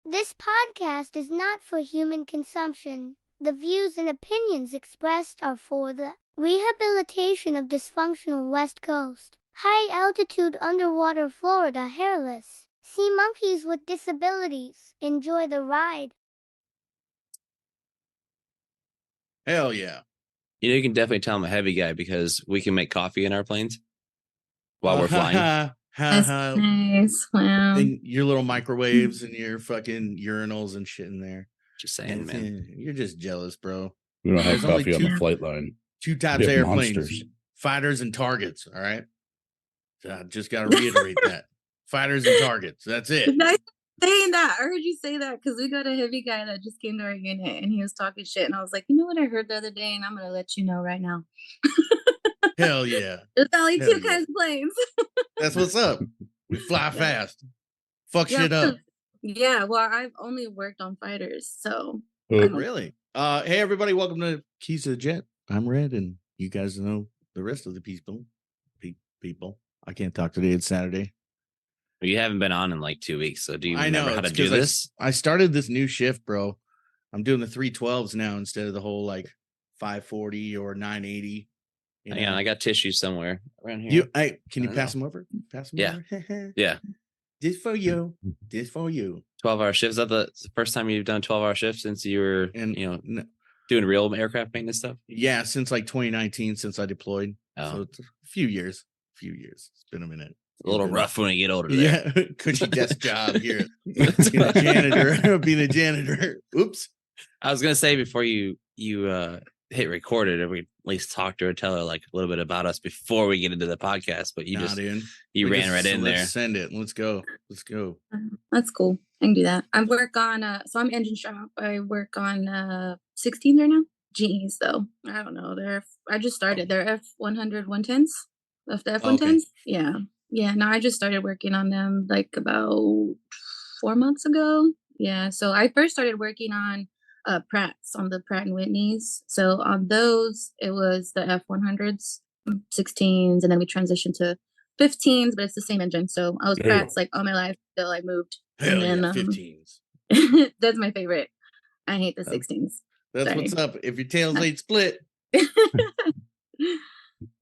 This podcast is not for human consumption. The views and opinions expressed are for the rehabilitation of dysfunctional West Coast, high-altitude underwater Florida hairless sea monkeys with disabilities. Enjoy the ride. Hell yeah. You know, you can definitely tell I'm a heavy guy because we can make coffee in our planes while we're flying. That's nice. Wow. And your little microwaves and your fucking urinals and shit in there. Just saying, man. You're just jealous, bro. We don't have There's only coffee on the flight line. 2 types of airplanes, fighters and targets. All right. So I just got to reiterate that. Fighters and targets. That's it. Nice saying that. I heard you say that because we got a heavy guy that just came to our unit and he was talking shit. And I was like, you know what I heard the other day? And I'm going to let you know right now. Hell yeah. There's only 2 kinds of planes. That's what's up. We fly fast. Fuck shit up. Yeah. Well, I've only worked on fighters. So. Really? Hey, everybody. Welcome to Keys to the Jet. I'm Red, and you guys know the rest of the people. I can't talk today. It's Saturday. You haven't been on in like 2 weeks, so do you remember how to do this? I started this new shift, bro. I'm doing the 312s now instead of the whole like 540 or 980. Hang on, I got tissues somewhere around here. Can you pass them over? Pass them over? Yeah. This for you. 12-hour shifts. Is that the first time you've done 12-hour shifts since you were doing real aircraft maintenance stuff? Yeah, since like 2019, since I deployed. Oh. So it's a few years. It's been a minute. It's a little rough when you get older. There. Yeah, cushy desk job here. Being a janitor. Oops. I was gonna say before you hit record it, if we at least talk to her, tell her like a little bit about us before we get into the podcast. But you ran right in there. Send it. Let's go. That's cool. I can do that. I work on so I'm engine shop. I work on 16 right now. GEs though. I don't know. I just started. They're F100 110s. Of the F110s. Okay. Yeah. No, I just started working on them like about 4 months ago. Yeah. So I first started working on Pratt's, on the Pratt and Whitney's. So on those, it was the F100s, 16s, and then we transitioned to 15s, but it's the same engine. So I was Pratt's like all my life till I moved. Hell and then, 15s. That's my favorite. I hate the 16s. That's Sorry. What's up. If your tails ain't split.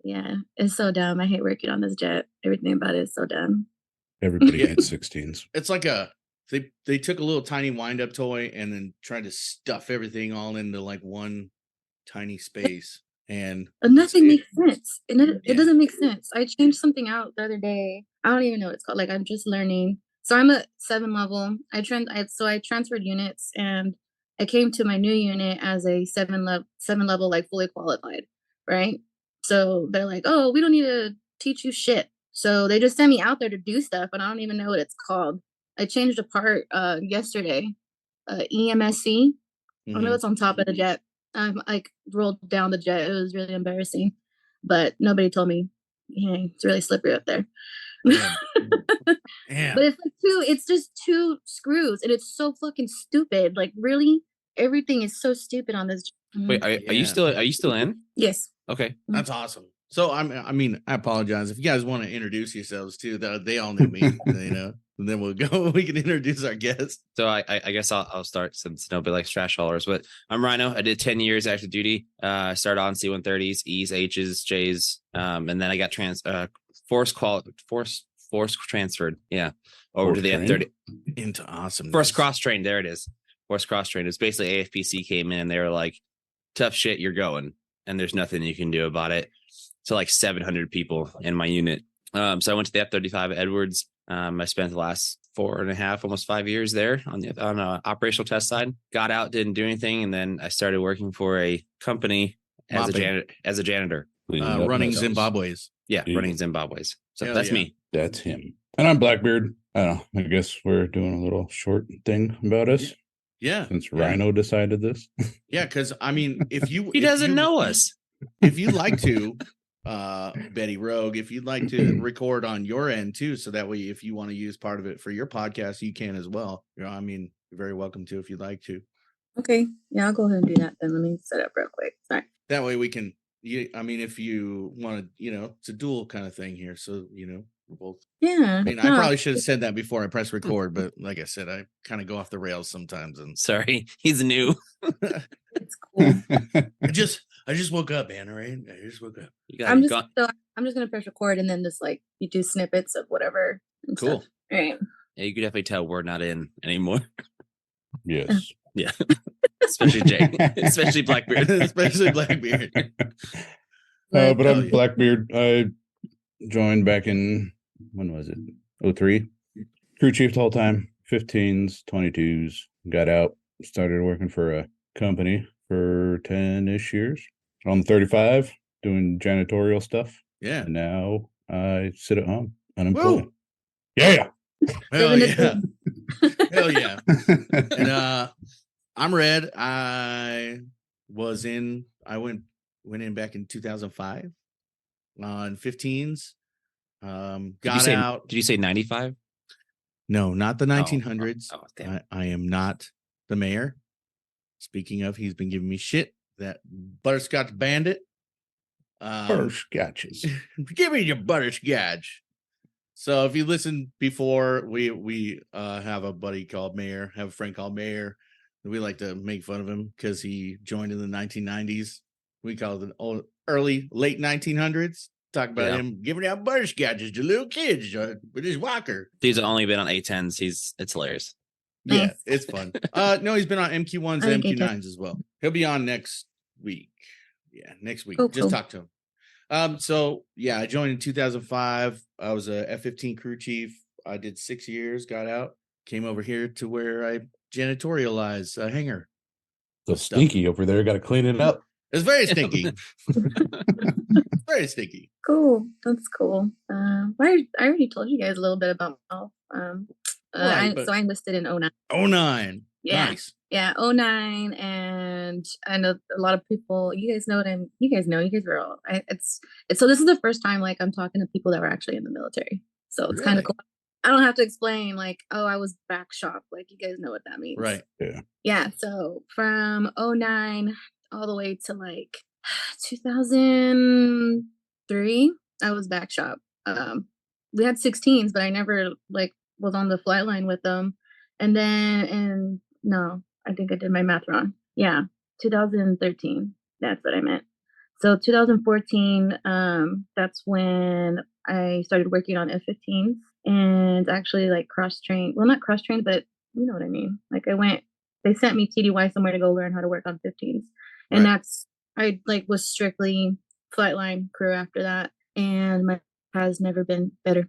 Yeah, it's so dumb. I hate working on this jet. Everything about it is so dumb. Everybody hates 16s. It's like they took a little tiny wind-up toy and then tried to stuff everything all into like one tiny space. And nothing makes sense. It doesn't make sense. I changed something out the other day. I don't even know what it's called. Like I'm just learning. So I'm at 7 level. I transferred units and I came to my new unit as a 7 level, like fully qualified, right? So they're like, oh, we don't need to teach you shit. So they just sent me out there to do stuff, and I don't even know what it's called. I changed a part yesterday, EMSC. I don't know what's on top of the jet. I like rolled down the jet. It was really embarrassing, but nobody told me. Yeah, it's really slippery up there. Yeah. But it's just 2 screws, and it's so fucking stupid. Like really, everything is so stupid on this. Wait, are you still in? Yes. Okay, that's awesome. So I apologize if you guys want to introduce yourselves too. They all knew me, and then we'll go. We can introduce our guest. So I guess I'll start since nobody likes trash haulers. But I'm Rhino. I did 10 years active duty. I started on C-130s, E's, H's, J's, and then I got force transferred. Yeah, over to the F-30 into awesome. Force cross trained. There it is. Force cross trained. It's basically AFPC came in and they were like, tough shit, you're going. And there's nothing you can do about it. So like 700 people in my unit. So I went to the F-35 at Edwards. I spent the last 4.5, almost 5 years there on the operational test side. Got out, didn't do anything, and then I started working for a company as a janitor. Running Zimbabwe's. Yeah, running Zimbabwe's. So that's me. That's him. And I'm Blackbeard. I don't know. I guess we're doing a little short thing about us. Yeah. Since Rhino decided this. Yeah, because if you he doesn't know us. If you'd like to, Betty Rogue, if you'd like to record on your end too, so that way if you want to use part of it for your podcast, you can as well. You're very welcome to if you'd like to. Okay. Yeah, I'll go ahead and do that then. Let me set up real quick. Sorry. That way we can if you want to, it's a dual kind of thing here. So, We're both. Yeah. I mean, I probably should have said that before I press record, but like I said, I kind of go off the rails sometimes. And Sorry, he's new. It's cool. I just woke up, man. All right, I just woke up. You got I'm your just gonna press record and then just like you do snippets of whatever. And Cool. Stuff. All right. Yeah, you could definitely tell we're not in anymore. Yes. Yeah, especially Jay, especially Blackbeard. Especially Blackbeard. But I'm yeah. Blackbeard. I joined back in, when was it? 03. Crew chief the whole time. 15s, 22s. Got out. Started working for a company for 10-ish years. On the 35, doing janitorial stuff. Yeah. And now I sit at home, unemployed. Woo! Yeah. Hell Living yeah. the Hell yeah. And I'm Red. I went in back in 2005 on 15s. Got out. Did you say 95? No, not the 1900s. Oh, damn. I am not the mayor. Speaking of, he's been giving me shit. That butterscotch bandit. Butterscotches. Give me your butterscotch. So if you listen before, we have a buddy called Mayor, have a friend called Mayor. We like to make fun of him because he joined in the 1990s. We call it the late 1900s. Talk about him giving out butterscotches to little kids with his walker. Dude's only been on A10s. It's hilarious. Yeah, Nice. it's fun. No, he's been on MQ1s I and like MQ9s as well. He'll be on next week. Yeah, next week. Oh, Just cool. talk to him. So yeah, I joined in 2005. I was a F-15 crew chief. I did 6 years, got out, came over here to where I janitorialize a hangar. So stinky over there. Got to clean it up. It's very stinky. Very stinky. Cool. That's cool. I already told you guys a little bit about myself. So I enlisted in 09. 09. Yeah. Nice. Yeah, 09, and I know a lot of people. You guys know you guys were all. So this is the first time like I'm talking to people that were actually in the military. So it's kind of Really? cool. I don't have to explain like, oh, I was back shop. Like you guys know what that means, Right. Yeah. Yeah. So from 09 all the way to like 2003, I was back shop. We had 16s, but I never like was on the flight line with them. And then, no, I think I did my math wrong. Yeah, 2013. That's what I meant. So 2014, that's when I started working on F-15s and actually like cross-trained. Well, not cross-trained, but you know what I mean. Like they sent me TDY somewhere to go learn how to work on 15s. And I like was strictly flight line crew after that. And my has never been better.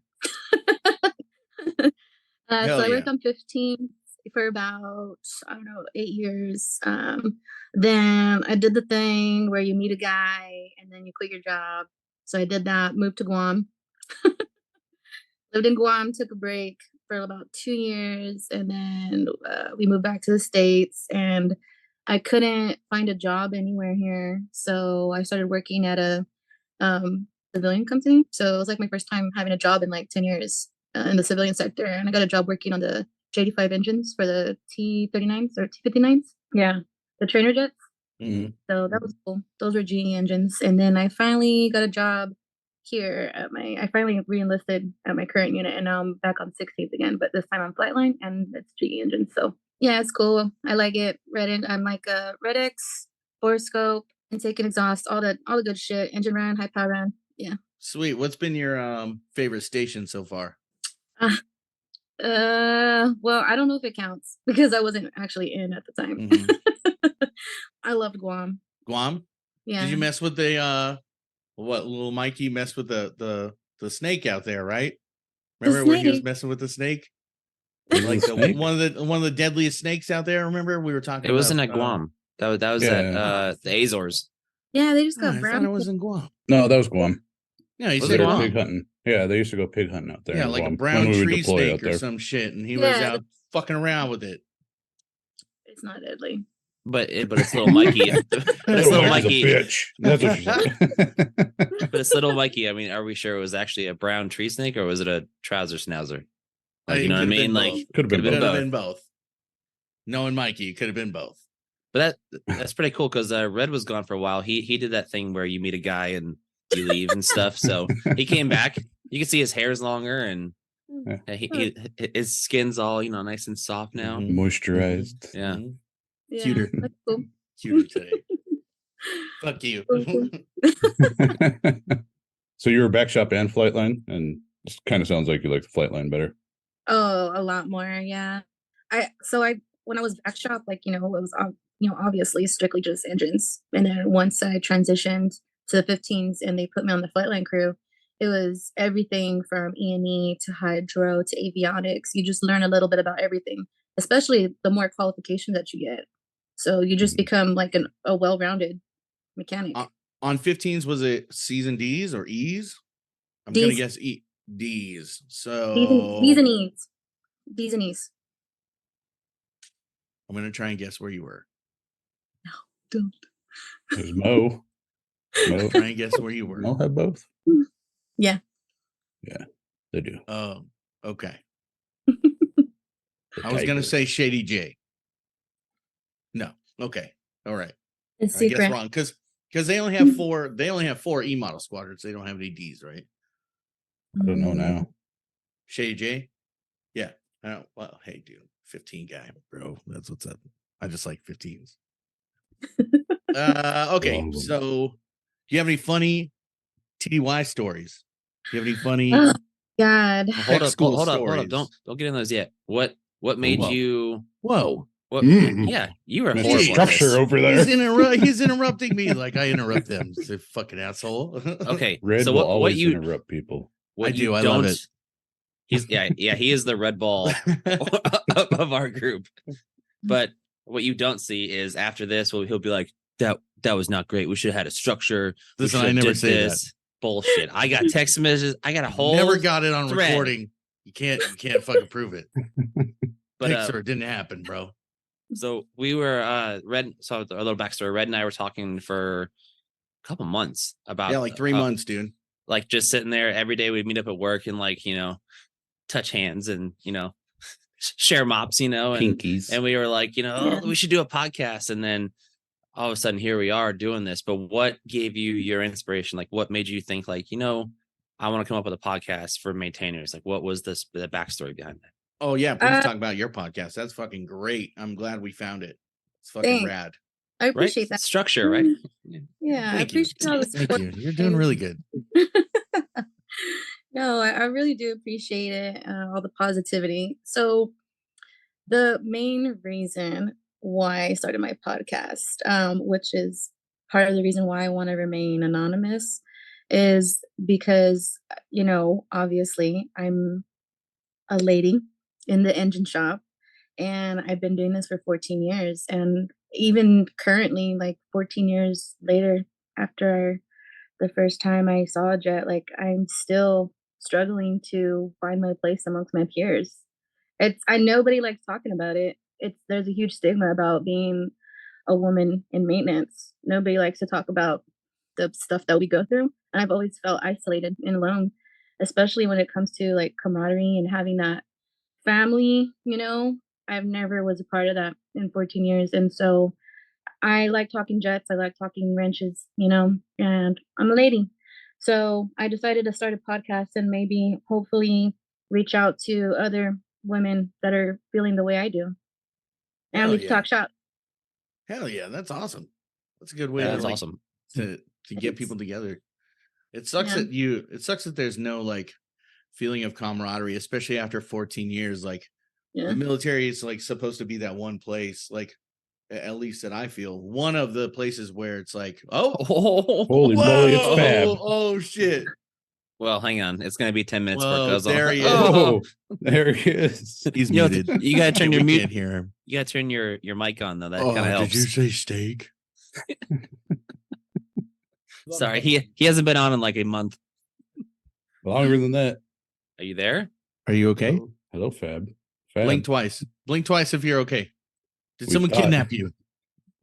So I worked on 15 for about, I don't know, 8 years. Then I did the thing where you meet a guy and then you quit your job. So I did that, moved to Guam. Lived in Guam, took a break for about 2 years. And then we moved back to the States and I couldn't find a job anywhere here. So I started working at a civilian company. So it was like my first time having a job in like 10 years. In the civilian sector, and I got a job working on the J-85 engines for the T-39s or T-59s. Yeah, the trainer jets. Mm-hmm. So that was cool. Those were GE engines. And then I finally got a job here I finally re-enlisted at my current unit, and now I'm back on 16th again, but this time on flightline, and it's GE engines. So yeah, it's cool. I like it. I'm like a Red X, borescope, intake and exhaust, all the good shit. Engine run, high power run. Yeah. Sweet. What's been your favorite station so far? Well, I don't know if it counts because I wasn't actually in at the time. Mm-hmm. I loved Guam. Guam? Yeah. Did you mess with the little Mikey messed with the snake out there, right? Remember when he was messing with the snake? Like one of the deadliest snakes out there. Remember we were talking. It wasn't at Guam. That was at the Azores. Yeah, they just got I thought it was in Guam. No, that was Guam. Yeah, he Was said it Guam. Pig hunting. Yeah, they used to go pig hunting out there. Yeah, in like a Guam brown when we would tree deploy out snake or there. some shit, and he was out fucking around with it. It's not deadly. But it's little Mikey. It's little Mikey. Bitch. That's what she said. But it's little Mikey. I mean, are we sure it was actually a brown tree snake or was it a trouser schnauzer? Like, you know what I mean? Like could have been both. Knowing Mikey, it could have been both. But that's pretty cool because Red was gone for a while. He did that thing where you meet a guy and you leave and stuff. So he came back. You can see his hair's longer and Yeah. his skin's all, nice and soft now. Mhm. Moisturized. Yeah. Yeah, Cuter. that's cool. Cuter today. Fuck you. So you were back shop and Flightline, and it kind of sounds like you like the Flightline better. Oh, a lot more. Yeah. When I was back shop, like, it was, obviously strictly just engines. And then once I transitioned to the 15s and they put me on the Flightline crew, it was everything from E&E to hydro to avionics. You just learn a little bit about everything, especially the more qualifications that you get. So you just become like a well-rounded mechanic. On 15s, was it C's and D's or E's? I'm going to guess D's. So D's and E's. D's and E's. I'm going to try and guess where you were. No, don't. There's Mo. Try and guess where you were. Mo have both? Yeah. Yeah, they do. Oh, okay. I was going to say Shady J. No. Okay. All right. It's I guess secret. wrong because they only have four. They only have 4 E model squadrons. They don't have any D's, right? I don't know now. Shady J. Yeah. I don't. Well, hey, dude, 15 guy, bro. That's what's up. I just like 15s. Okay. So, do you have any funny TDY stories? Do you have any funny? Oh, God. Hold up. school Hold up. stories? Don't get in those yet. What made Whoa. you? Whoa. What? Mm. Yeah, you were Mr. horrible. at Structure this. over there. He's interrupting me like I interrupt them. It's a fucking asshole. Okay. Red so will what always you interrupt people. what I you do. I don't love it. He's he is the Red Ball of our group. But what you don't see is after this, he'll be like, that was not great. We should have had a structure. Listen, I never say that. Bullshit. I got text messages. I got a whole Never got it on thread. recording. You can't fucking prove it. But Pixar, it didn't happen, bro. so we were Red. So a little backstory. Red and I were talking for a couple months about Like 3 months, dude. like just sitting there every day. We'd meet up at work and touch hands and share mops, and Pinkies. and we were like, we should do a podcast. And then all of a sudden here we are doing this. But what gave you your inspiration? Like what made you think like, I want to come up with a podcast for maintainers? Like what was the backstory behind that? Oh yeah, please talk about your podcast. That's fucking great. I'm glad we found it. It's fucking rad. I appreciate that structure, right? Yeah, Thank I appreciate all the Thank support. you. You're doing really good. No, I really do appreciate it, all the positivity. So the main reason why I started my podcast, which is part of the reason why I want to remain anonymous, is because, obviously I'm a lady in the engine shop and I've been doing this for 14 years. And even currently, like 14 years later, after the first time I saw a jet, like I'm still struggling to find my place amongst my peers. Nobody likes talking about it. There's a huge stigma about being a woman in maintenance. Nobody likes to talk about the stuff that we go through. And I've always felt isolated and alone, especially when it comes to like camaraderie and having that family, I've never was a part of that in 14 years. And so I like talking jets. I like talking wrenches, and I'm a lady. So I decided to start a podcast and maybe hopefully reach out to other women that are feeling the way I do. And we can talk shop. Hell yeah, that's awesome. That's a good way That's awesome. to get people together. It sucks that there's no like feeling of camaraderie, especially after 14 years. Like the military is like supposed to be that one place, like at least that I feel, one of the places where it's like, Holy moly, it's Fab. Oh shit. Well, hang on. It's going to be 10 minutes before it goes there on. he is. Oh, there he is. He's muted. You got to turn your We mute. can't hear him. You got to turn your mic on though. That kind of helps. Did you say steak? Sorry, he hasn't been on in like a month. Longer than that. Are you there? Are you okay? Hello, Fab. Blink twice. Blink twice if you're okay. Did We someone thought- kidnap you?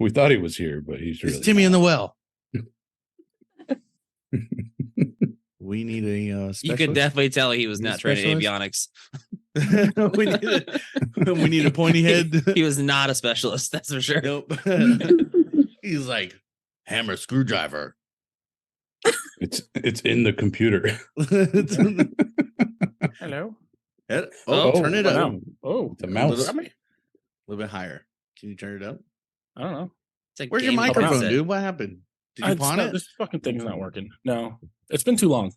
We thought he was here, but he's really It's Timmy not. in the well. We need a You specialist. could definitely tell he was He's a not trained in specialist? avionics. we need a pointy head. He was not a specialist, that's for sure. Nope. He's like hammer screwdriver. It's in the computer. Hello. Turn it what up. now? Oh, The mouse. got me? A little bit higher. Can you turn it up? I don't know. It's a Where's your gaming microphone, headset. dude? What happened? Did you pawn it? This fucking thing's not working. No, it's been too long.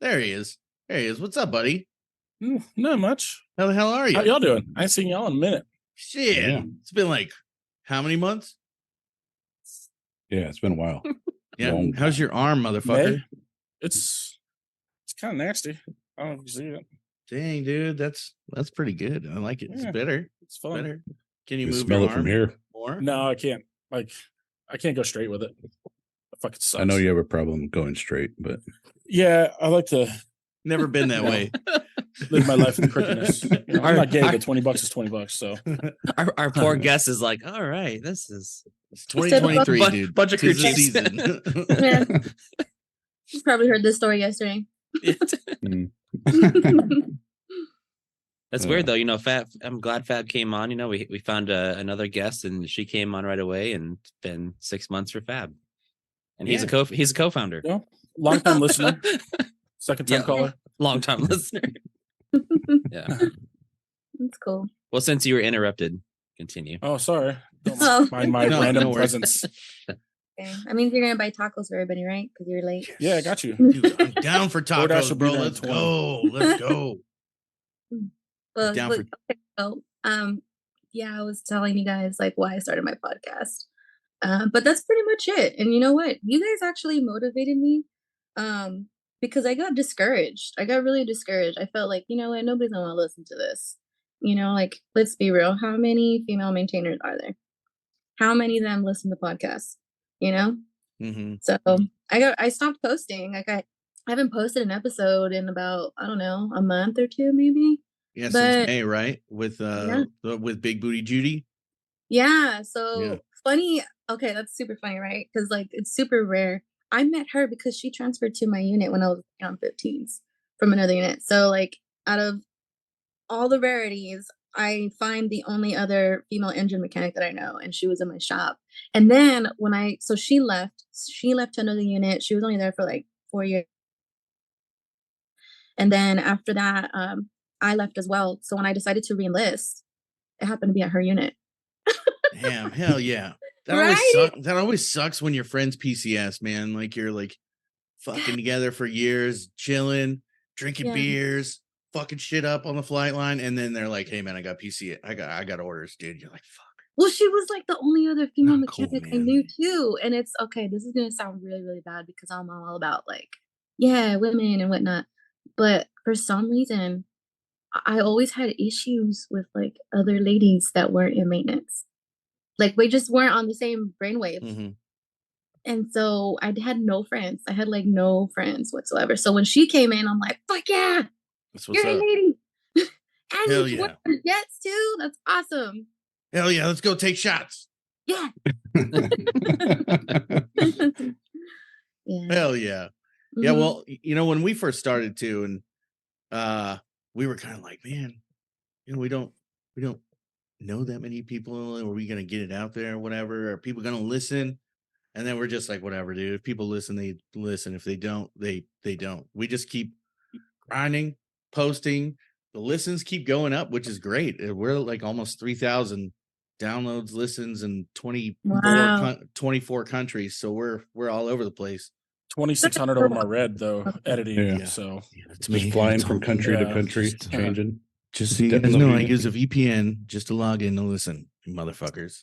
There he is. There he is. What's up, buddy? Not much. How the hell are you? How y'all doing? I ain't seen y'all in a minute. Shit. Yeah. It's been like how many months? Yeah, it's been a while. Yeah. Long How's time. your arm, motherfucker? May? It's kind of nasty. I don't know if you see it. Dang, dude. That's pretty good. I like it. It's Yeah. better. It's fun. Better. Can you You move smell your it from arm here. more? No, I can't. Like, I can't go straight with it. It fucking sucks. I know you have a problem going straight, but Yeah, I like to Never been that No. way. live my life in crookedness. You know, I'm not gay, Our- but $20 is $20. So Our poor guest is like, all right, this is It's 2023, Bu- dude. bunch of crew Tis the chiefs. season. Yeah. You probably heard this story yesterday. That's weird though. You know, Fab. I'm glad Fab came on. You know, we found another guest, and she came on right away, and it's been 6 months for Fab. And he's Yeah. he's a co-founder, you know, long time listener, second time Yeah. caller. long time listener. Yeah. That's cool. Well, since you were interrupted, continue. Oh, sorry. Don't Oh. mind my No, random no worries. presence. Okay. I mean, you're gonna buy tacos for everybody, right? Because you're late. Yeah, I got you. Dude, I'm down for DoorDash tacos, will be bro. there in Let's 20. go. Let's go. Well, Down look, for- okay, so, yeah, I was telling you guys like why I started my podcast. But that's pretty much it. And you know what? You guys actually motivated me. Because I got discouraged. I got really discouraged. I felt like, you know what, nobody's gonna want to listen to this. You know, like, let's be real. How many female maintainers are there? How many of them listen to podcasts? You know? Mm-hmm. So I stopped posting. Like I haven't posted an episode in about, I don't know, a month or two, maybe. Yeah, But- since May, right? With Yeah. with Big Booty Judy. Yeah. So Yeah. funny. Okay, that's super funny, right? Because like it's super rare. I met her because she transferred to my unit when I was on 15s from another unit. So like out of all the rarities, I find the only other female engine mechanic that I know, and she was in my shop. And then so she left to another unit. She was only there for like 4 years. And then after that, I left as well. So when I decided to reenlist, it happened to be at her unit. Damn, hell yeah. Right? That always sucks when your friends PCS, man. Like you're like fucking together for years, chilling, drinking Yeah. beers, fucking shit up on the flight line, and then they're like, "Hey, man, I got PC. I got orders, dude." You're like, "Fuck." Well, she was like the only other female Not cool, mechanic I man. knew too. And it's okay, this is gonna sound really, really bad because I'm all about like, yeah, women and whatnot. But for some reason, I always had issues with like other ladies that weren't in maintenance. Like we just weren't on the same brainwave. Mm-hmm. And so I had no friends. I had like no friends whatsoever. So when she came in, I'm like, fuck yeah, That's what's you're a up. lady. And Hell you yeah. work on jets too. That's awesome. Hell yeah, let's go take shots. Yeah. Yeah. Hell yeah. Yeah, Mhm. well, you know, when we first started too, and we were kind of like, man, you know, we don't know that many people. Are we gonna get it out there or whatever? Are people gonna listen? And then we're just like, whatever, dude. If people listen, they listen. If they don't, they don't. We just keep grinding, posting. The listens keep going up, which is great. We're like almost 3,000 downloads, listens in 24 Wow. 24 countries. So we're all over the place. 2,600 of them are read though, editing. Yeah. So Yeah, that's Just flying That's from all- country to Yeah, country, just, changing. Just so you guys know, I downloading it. use a VPN just to log in and listen, you motherfuckers.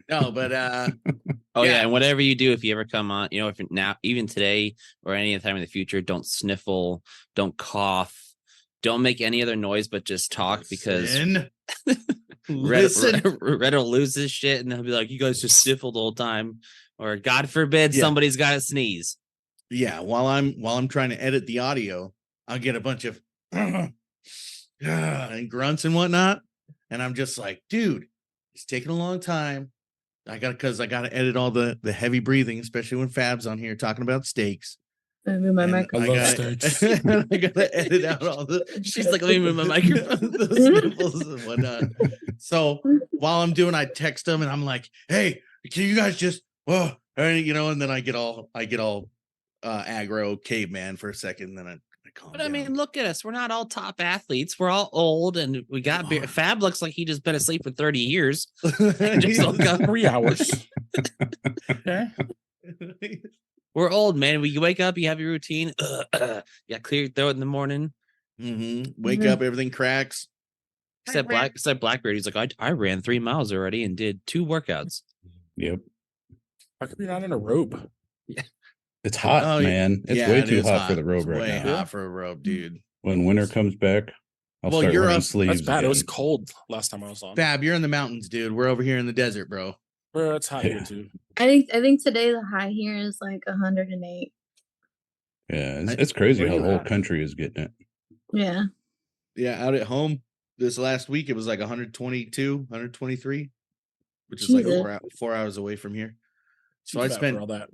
No, but Oh yeah. Yeah. And whatever you do, if you ever come on, you know, if now, even today or any time in the future, don't sniffle, don't cough, don't make any other noise, but just talk because listen. Red will lose his shit and they'll be like, you guys just sniffle the whole time, or God forbid Yeah. somebody's got to sneeze. Yeah, while I'm trying to edit the audio, I'll get a bunch of and grunts and whatnot, and I'm just like, dude, it's taking a long time. I gotta edit all the heavy breathing, especially when Fab's on here talking about steaks. I move my And microphone. I love gotta- steaks. I gotta edit out all the She's like, let me move my microphone. the sniffles and whatnot. So while I'm doing, I text them and I'm like, hey, can you guys just and you know, and then I get all aggro caveman for a second, then I calmed But I down. mean, look at us. We're not all top athletes. We're all old, and we got beer. Fab looks like he just been asleep for 30 years. Just woke up. 3 hours. Okay. We're old, man. You wake up, you have your routine. Yeah, clear your throat in the morning. Wake up, everything cracks. Except Blackbeard, he's like, I ran 3 miles already and did 2 workouts. Yep. How come you're not in a robe? It's hot, man. It's way too hot for the robe right way now. hot for a robe, dude. When winter comes back, I'll Well, start you're wearing up- sleeves. That's bad. It again. was cold last time I was on. Fab, you're in the mountains, dude. We're over here in the desert, bro. Bro, it's hot here Yeah. too. I think today the high here is like 108. Yeah, it's crazy Where how you the whole at? country is getting it. Yeah. Yeah, out at home this last week, it was like 122, 123, which is like Jesus. 4 hours away from here. So Too I fat spent for all that.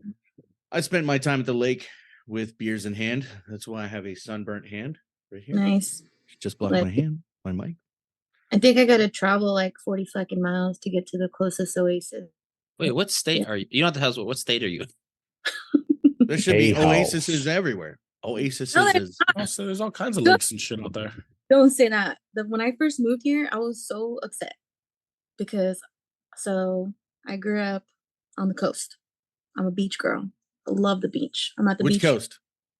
my time at the lake with beers in hand. That's why I have a sunburnt hand right here. Nice. Just block my hand, my mic. I think I gotta travel like 40 fucking miles to get to the closest oasis. Wait, what state are you? You know what the hell's what state are you? There should be K-house. oases everywhere. Oases No, there's is Oh, so there's all kinds of lakes and shit out there. Don't say that. When I first moved here, I was so upset because I grew up on the coast. I'm a beach girl. I love the beach. I'm at the which beach. coast?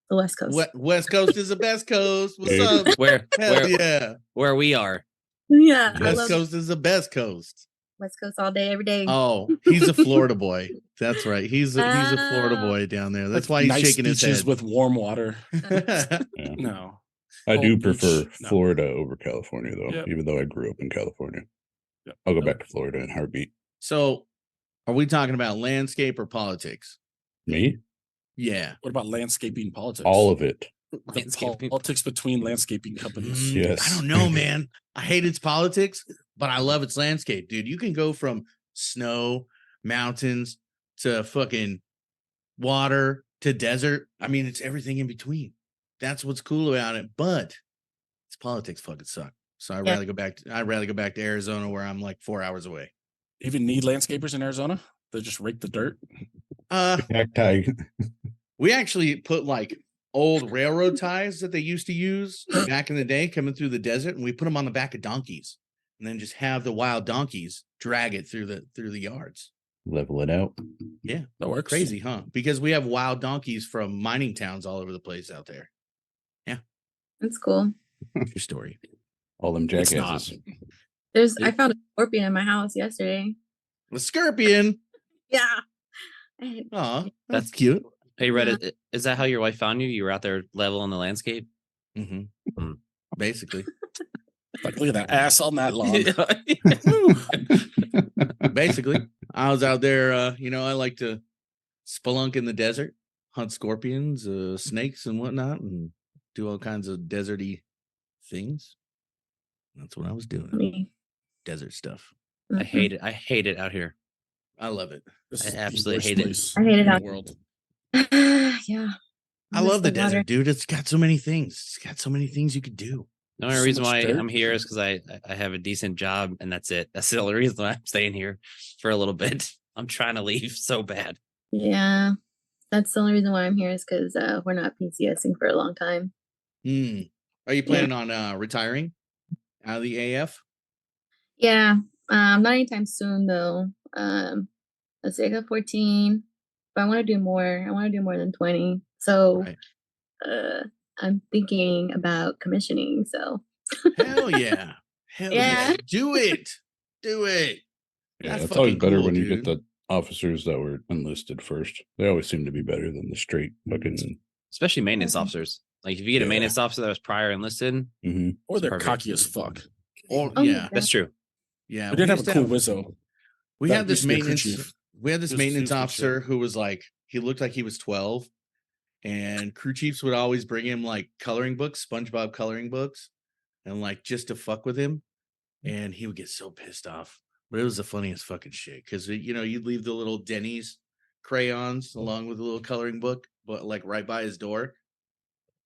The West Coast. West Coast is the best coast. What's Dude. up? Where Hell yeah. where we are. Yeah, I West love Coast is the best coast. West Coast all day, every day. Oh, he's a Florida boy. That's right. He's a Florida Ah. boy down there. That's Like why he's nice shaking his beaches head. with warm water. Yeah. No. I do Cold beach, prefer no. Florida over California, though, Yep. even though I grew up in California. Yep. I'll go Nope. back to Florida in a heartbeat. So, are we talking about landscape or politics? Me? Yeah. What about landscaping politics? All of it. The Landscaping. politics between landscaping companies. Mm, Yes. I don't know, man. I hate its politics, but I love its landscape, dude. You can go from snow, mountains to fucking water to desert. I mean, it's everything in between. That's what's cool about it. But its politics fucking suck. So I'd rather go back to Arizona where I'm like 4 hours away. Even need landscapers in Arizona? They just rake the dirt. Cacti. We actually put like old railroad ties that they used to use back in the day coming through the desert, and we put them on the back of donkeys and then just have the wild donkeys drag it through the yards. Level it out. Yeah. That works. Crazy, huh? Because we have wild donkeys from mining towns all over the place out there. That's cool. True story. All them It's jackasses. not. I found a scorpion in my house yesterday. The scorpion. Yeah. Oh, that's cute. Hey, Reddit, is that how your wife found you? You were out there leveling the landscape? Mm-hmm. Basically. Like, look at that ass on that lawn. Basically. I was out there, I like to spelunk in the desert, hunt scorpions, snakes and whatnot, and do all kinds of deserty things. That's what I was doing. Me. Desert stuff. I hate it. I hate it out here. I love it. This I is the absolutely worst hate it. place I hate it in the out- world. Yeah. I miss love the water. desert, dude. It's got so many things. It's got so many things you could do. The only So reason much why dirt. I'm here is because I have a decent job, and that's it. That's the only reason why I'm staying here for a little bit. I'm trying to leave so bad. Yeah. That's the only reason why I'm here is because we're not PCSing for a long time. Are you planning on retiring out of the AF? Yeah. Not anytime soon though. Let's say I got 14. But I want to do more. I want to do more than 20. So Right. I'm thinking about commissioning. So Hell yeah. Hell yeah. Yeah. Do it. Do it. Yeah, That's it's always fucking better cool, when you get dude. the officers that were enlisted first. They always seem to be better than the straight fucking. Especially maintenance officers. Like if you get a Yeah. maintenance officer that was prior enlisted, Mhm. Or they're Perfect. cocky as fuck. Or Oh, yeah. that's true. Yeah. We did have used a to cool Wizzo. We that had this used to be a crew maintenance. chief. We had this He was maintenance good officer shit. who was like, he looked like he was 12, and crew chiefs would always bring him like coloring books, SpongeBob coloring books, and like just to fuck with him, and he would get so pissed off. But it was the funniest fucking shit because you'd leave the little Denny's crayons along with a little coloring book, but like right by his door,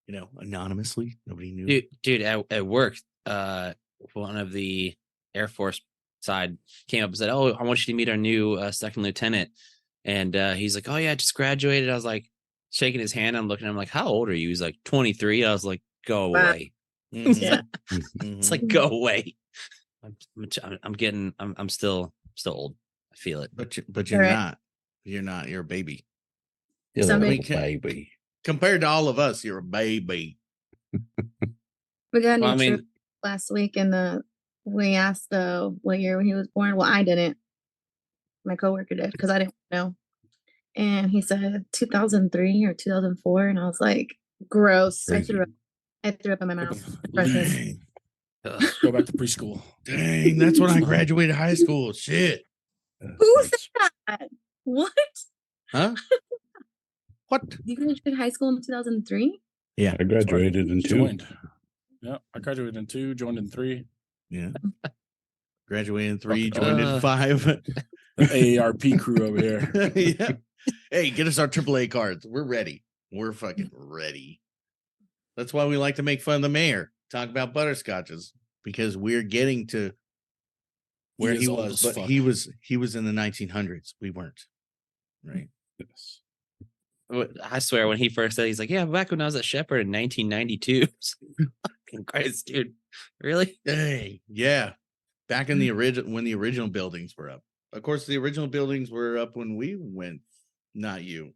anonymously, nobody knew. Dude, at work, one of the Air Force side came up and said, "Oh, I want you to meet our new second lieutenant." And he's like, "Oh yeah, I just graduated." I was like, shaking his hand. I'm looking at him like, how old are you? He's like 23. I was like, go Wow. away. Mhm. Yeah. It's like, go away. I'm still old. I feel it. But you're Right. not. You're not. You're a baby. You Someday- little baby. Compared to all of us, you're a baby. We got a new Well, I mean, trip last week, and we asked what year he was born. Well, I didn't. My coworker did because I didn't know. And he said 2003 or 2004, and I was like, gross. I threw up in my mouth. Precious. Dang. ugh. Go back to preschool. Dang, that's when I graduated high school. Shit. Who said that? What? Huh? What? You graduated high school in 2003? I graduated in 2. Joined. Yeah, I graduated in 2, joined in 3. Yeah. Graduated in 3, Fucking joined in 5. The AARP crew over here. Yeah. Hey, get us our AAA cards. We're ready. We're fucking ready. That's why we like to make fun of the mayor. Talk about butterscotches because we're getting to where He he is old was, as but fuck. he was in the 1900s. We weren't. Right. Yes. I swear, when he first said, he's like, yeah, back when I was at Shepherd in 1992. Fucking Christ, dude. Really? Hey, yeah. Back in the original when the original buildings were up. Of course, the original buildings were up when we went. Not you.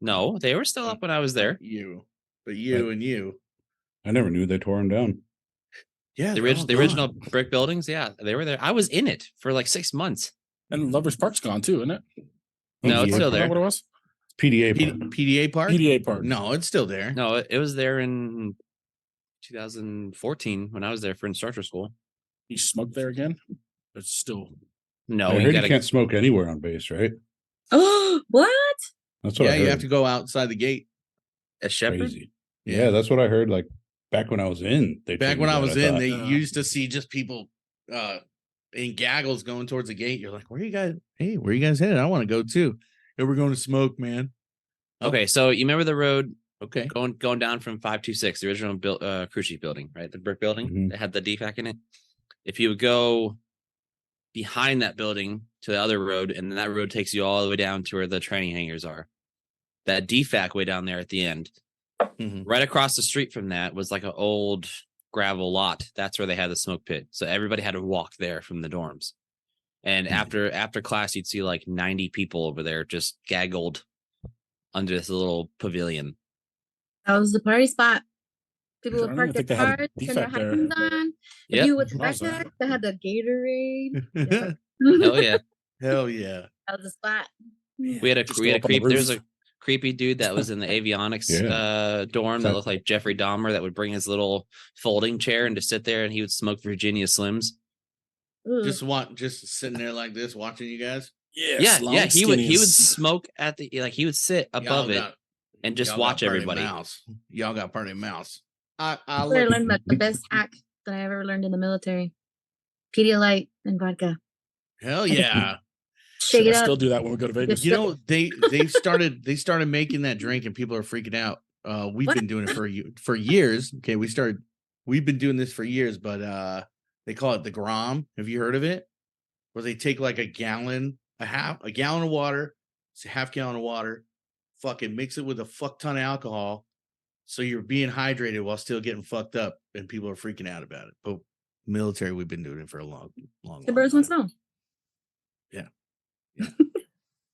No, they were still up when I was there. Not you. But you and you. I never knew they tore them down. Yeah. The, they're all the original gone. brick buildings, yeah, they were there. I was in it for like 6 months. And Lovers Park's gone too, isn't it? No, it's PDA still Is that there. what it was? PDA park. PDA Park? PDA Park. No, it's still there. No, it was there in 2014 when I was there for instructor school. You smoked there again? It's still. No, I you heard gotta you can't smoke anywhere on base, right? Oh, what? That's what Yeah, I you heard. have to go outside the gate. a Shepherd. Crazy. Yeah, that's what I heard. Like back when I was in. Back when I was in, they thought. used to see just people in gaggles going towards the gate. You're like, where you guys? Hey, where you guys headed? I want to go too. Hey, we're going to smoke, man. Oh, Okay, so you remember the road okay. going down from 526, the original cruise ship building, right? The brick building Mhm. that had the DFAC in it. If you would go behind that building to the other road, and then that road takes you all the way down to where the training hangars are. That DFAC way down there at the end, Mhm. right across the street from that was like an old gravel lot. That's where they had the smoke pit. So everybody had to walk there from the dorms. And after class, you'd see like 90 people over there just gaggled under this little pavilion. That was the party spot. People I would don't park even their think they had a cars, turn their defect there. high beams on. If Yep. you with What was that? backpack, they had the Gatorade. Yeah. Hell yeah. Hell yeah. That was the spot. We had a Just we go had a up on the creep. There's roof. a creepy dude that was in the avionics Yeah. dorm that So- looked like Jeffrey Dahmer that would bring his little folding chair and just sit there and he would smoke Virginia Slims. Ooh. Just sitting there like this, watching you guys. Yeah, long he would skinnies. smoke at the he would sit above Y'all it got- and just y'all watch got party everybody. Mouse. Y'all got party mouse. I I look. learned the best hack that I ever learned in the military. Pedialyte and vodka. Hell yeah. Shake Shit, it I up. still do that when we go to Vegas. You know, they started making that drink and people are freaking out. We've What? been doing it for years. Okay, we've been doing this for years, but they call it the Grom. Have you heard of it? Where they take like a gallon of water, it's a half gallon of water, fucking mix it with a fuck ton of alcohol, so you're being hydrated while still getting fucked up, and people are freaking out about it. But military, we've been doing it for a long The birds time. must know. Yeah.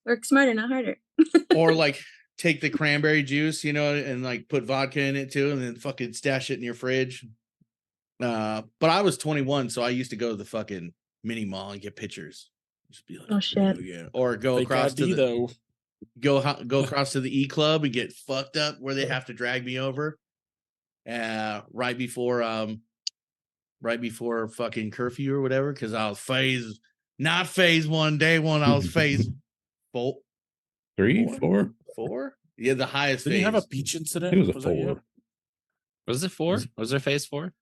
Work smarter, not harder. Or like take the cranberry juice, and like put vodka in it too, and then fucking stash it in your fridge. But I was 21, so I used to go to the fucking mini mall and get pictures. Just be like, Oh, shit. yeah. Or go Fake across ID, to the though. go across to the E Club and get fucked up where they have to drag me over. Right before fucking curfew or whatever, because I was not phase one, day one. I was phase 4. 3, 4. 4? Yeah, the highest Did phase. you have a beach incident? I think it was a that you? 4. Was it 4? Was there phase 4?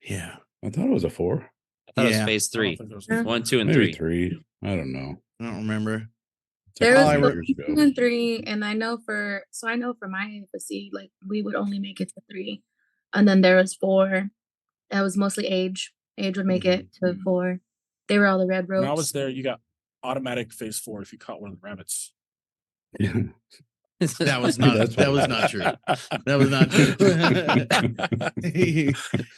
Yeah. I thought it was a 4. I thought it Yeah. was phase I don't 3. think there was- Yeah. 1, 2, and Maybe 3. 3. I don't know. I don't remember. It's like There all was I years re- 2 ago. and 3, and I know for my AFC, like we would only make it to 3, and then there was 4. That was mostly age. Age would make it to 4. They were all the red When ropes. I was there, you got automatic phase 4 if you caught one of the rabbits. Yeah. That was not. That's That what was it not is. true. That was not true.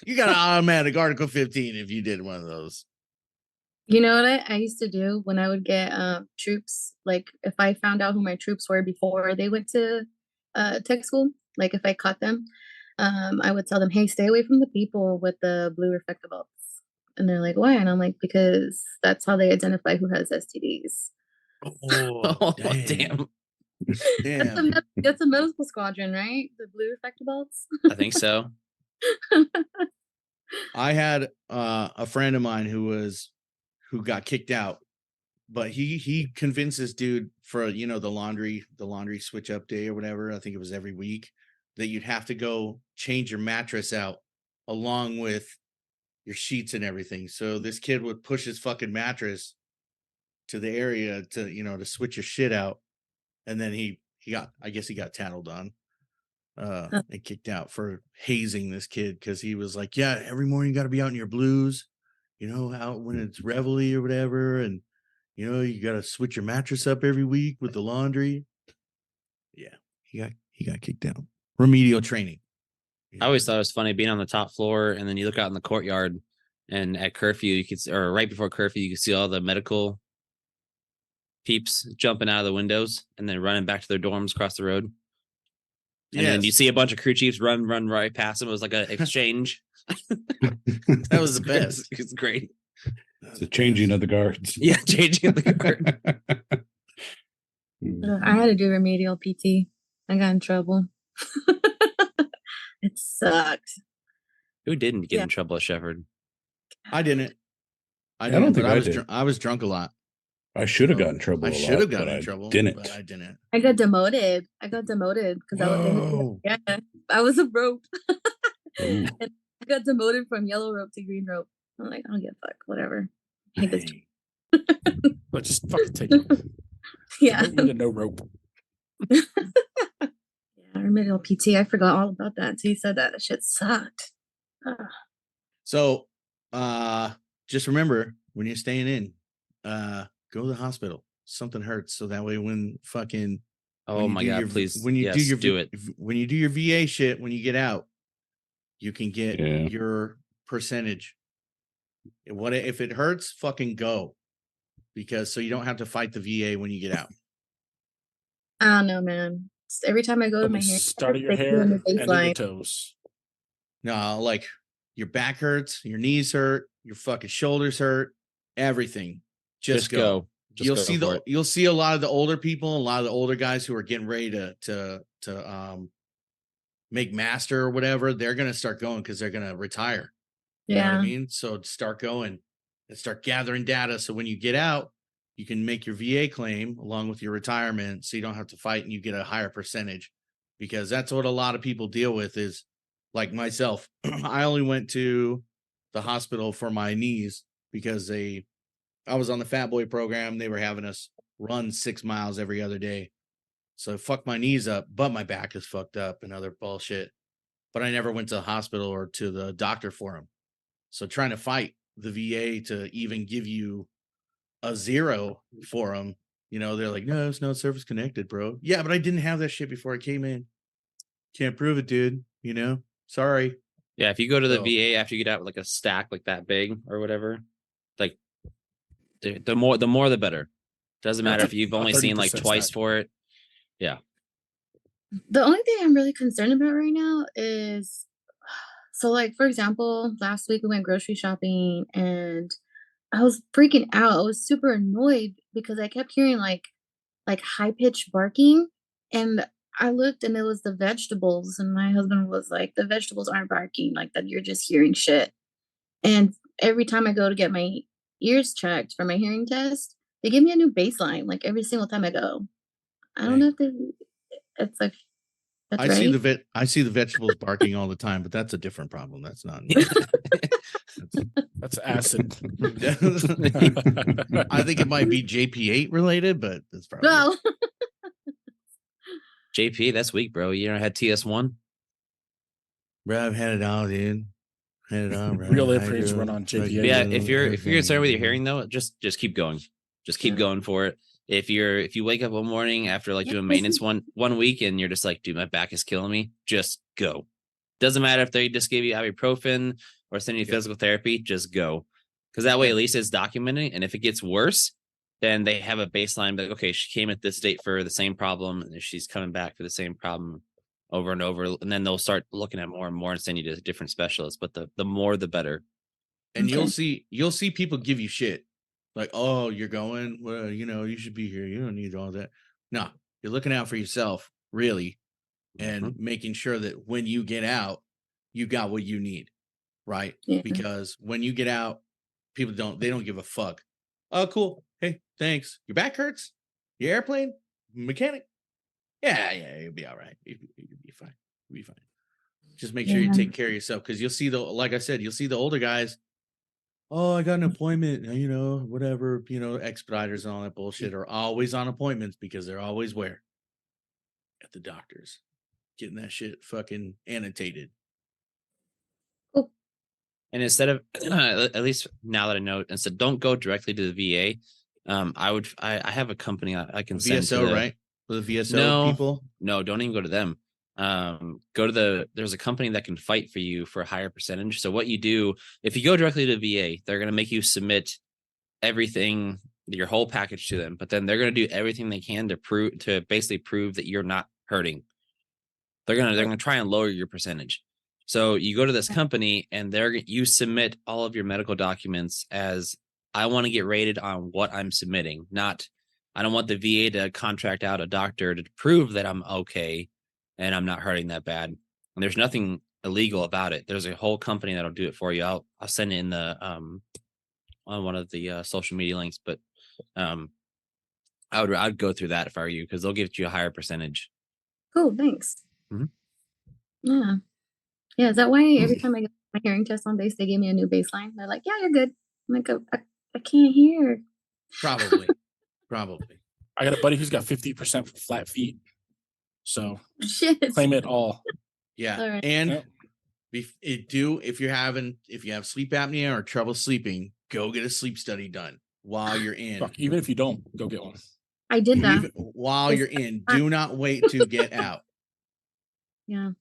You got an automatic Article 15 if you did one of those. You know what I used to do when I would get troops, like if I found out who my troops were before they went to tech school, like if I caught them, I would tell them, hey, stay away from the people with the blue reflective belts. And they're like, why? And I'm like, because that's how they identify who has STDs. Oh, Damn. damn. That's a medical squadron, right? The blue reflective belts. I think so. I had a friend of mine who got kicked out, but he convinced this dude for the laundry switch up day or whatever. I think it was every week that you'd have to go change your mattress out along with your sheets and everything. So this kid would push his fucking mattress to the area to switch your shit out, and then he got tattled on and kicked out for hazing this kid because he was like, yeah, every morning you got to be out in your blues, out when it's reveille or whatever, and you got to switch your mattress up every week with the laundry. Yeah, he got kicked out. Remedial training. I always thought it was funny being on the top floor, and then you look out in the courtyard, and at curfew, you could, or right before curfew, you could see all the medical peeps jumping out of the windows and then running back to their dorms across the road. And then you see a bunch of crew chiefs run right past them. It was like an exchange. That was the best. It's great. It's the changing of the guards. Yeah, changing the guard. I had to do remedial PT. I got in trouble. It sucked. Who didn't get in trouble at Shepherd? I didn't. I don't think I was did. I was drunk a lot. I should have gotten in trouble. I should have gotten in but trouble. Didn't. But I didn't. I got demoted. Because Whoa. I was a rope. Ooh. And I got demoted from yellow rope to green rope. I'm like, I don't give a fuck, whatever. I hate this. Dang. But just fucking take it. Yeah. No rope. Yeah, remedial PT. I forgot all about that until you said that. That shit sucked. Ugh. So just remember when you're staying in, go to the hospital. Something hurts. So that way when fucking Oh my God, please. When you do it. When you do your VA shit, when you get out, you can get Yeah. your percentage. What if it hurts? Fucking go. Because so you don't have to fight the VA when you get out. I don't know, man. Every time I go to my hair, Start at your they put hair in the and then your baseline. toes. No, like your back hurts, your knees hurt, your fucking shoulders hurt, everything. Just go. Just go for it. You'll see a lot of the older people, a lot of the older guys who are getting ready to make master or whatever. They're gonna start going because they're gonna retire. You know what I mean? So start going and start gathering data. So when you get out, you can make your VA claim along with your retirement, so you don't have to fight and you get a higher percentage. Because that's what a lot of people deal with is like myself. I only went to the hospital for my knees because I was on the Fat Boy program. They were having us run 6 miles every other day. So I fucked my knees up, but my back is fucked up and other bullshit. But I never went to the hospital or to the doctor for them. So trying to fight the VA to even give you a 0 for them, they're like, no, it's not service connected, bro. Yeah, but I didn't have that shit before I came in. Can't prove it, dude. Sorry. Yeah, if you go to the So- VA after you get out with like a stack like that big or whatever, like the more the better. Doesn't matter if you've only seen like 30% twice stack. for it. The only thing I'm really concerned about right now is, so like, for example, last week we went grocery shopping and I was freaking out. I was super annoyed because I kept hearing like high pitched barking, and I looked and it was the vegetables, and my husband was like, the vegetables aren't barking, like that you're just hearing shit. And every time I go to get my ears checked for my hearing test, they give me a new baseline, like every single time I go. I don't know if it's like, that's I right. see the vegetables barking all the time, but that's a different problem. That's not. That's acid. I think it might be JP8 related, but that's probably. No. JP, that's weak, bro. You never had TS1? Bro, I've had it all, dude. Had it all, bro. Real upgrades run on JP8. Yeah, if you're concerned with your hearing though, just keep going. Just keep going for it. If you wake up one morning after like doing maintenance one week and you're just like, dude, my back is killing me, just go. Doesn't matter if they just gave you ibuprofen or send you physical therapy, just go. Because that way, at least it's documented. And if it gets worse, then they have a baseline. Like, okay, she came at this date for the same problem, and she's coming back for the same problem over and over. And then they'll start looking at more and more and send you to different specialists. But the more, the better. And you'll see people give you shit. Like, oh, you're going, well, you should be here. You don't need all that. No, you're looking out for yourself, really, and making sure that when you get out, you got what you need, right? Yeah. Because when you get out, people don't give a fuck. Oh, cool. Hey, thanks. Your back hurts? Your airplane? Mechanic? Yeah, you'll be all right. You'll be fine. You'll be fine. Just make sure you take care of yourself, because you'll see like I said, you'll see the older guys. Oh, I got an appointment, whatever, expediters and all that bullshit are always on appointments because they're always where? At the doctors. Getting that shit fucking annotated. Cool. And instead of, at least now that I know, instead, don't go directly to the VA. I have a company I can send to VSO, right? The VSO people? No, don't even go to them. There's a company that can fight for you for a higher percentage. So what you do, if you go directly to VA, they're going to make you submit everything, your whole package to them, but then they're going to do everything they can to basically prove that you're not hurting. They're going to try and lower your percentage. So you go to this company and you submit all of your medical documents as, I want to get rated on what I'm submitting. Not, I don't want the VA to contract out a doctor to prove that I'm okay and I'm not hurting that bad. And there's nothing illegal about it. There's a whole company that'll do it for you. I'll send it in the on one of the social media links, but I'd go through that if I were you, because they'll give you a higher percentage. Cool, thanks. Mhm. Yeah. Is that why every time I get my hearing test on base, they give me a new baseline? They're like, yeah, you're good. I'm like, I can't hear. Probably. I got a buddy who's got 50% flat feet. So Shit. claim it all. Yeah. All right. And if you have sleep apnea or trouble sleeping, go get a sleep study done while you're in. Fuck, even if you don't, go get one. I did that. While you're in, do not wait to get out. Yeah.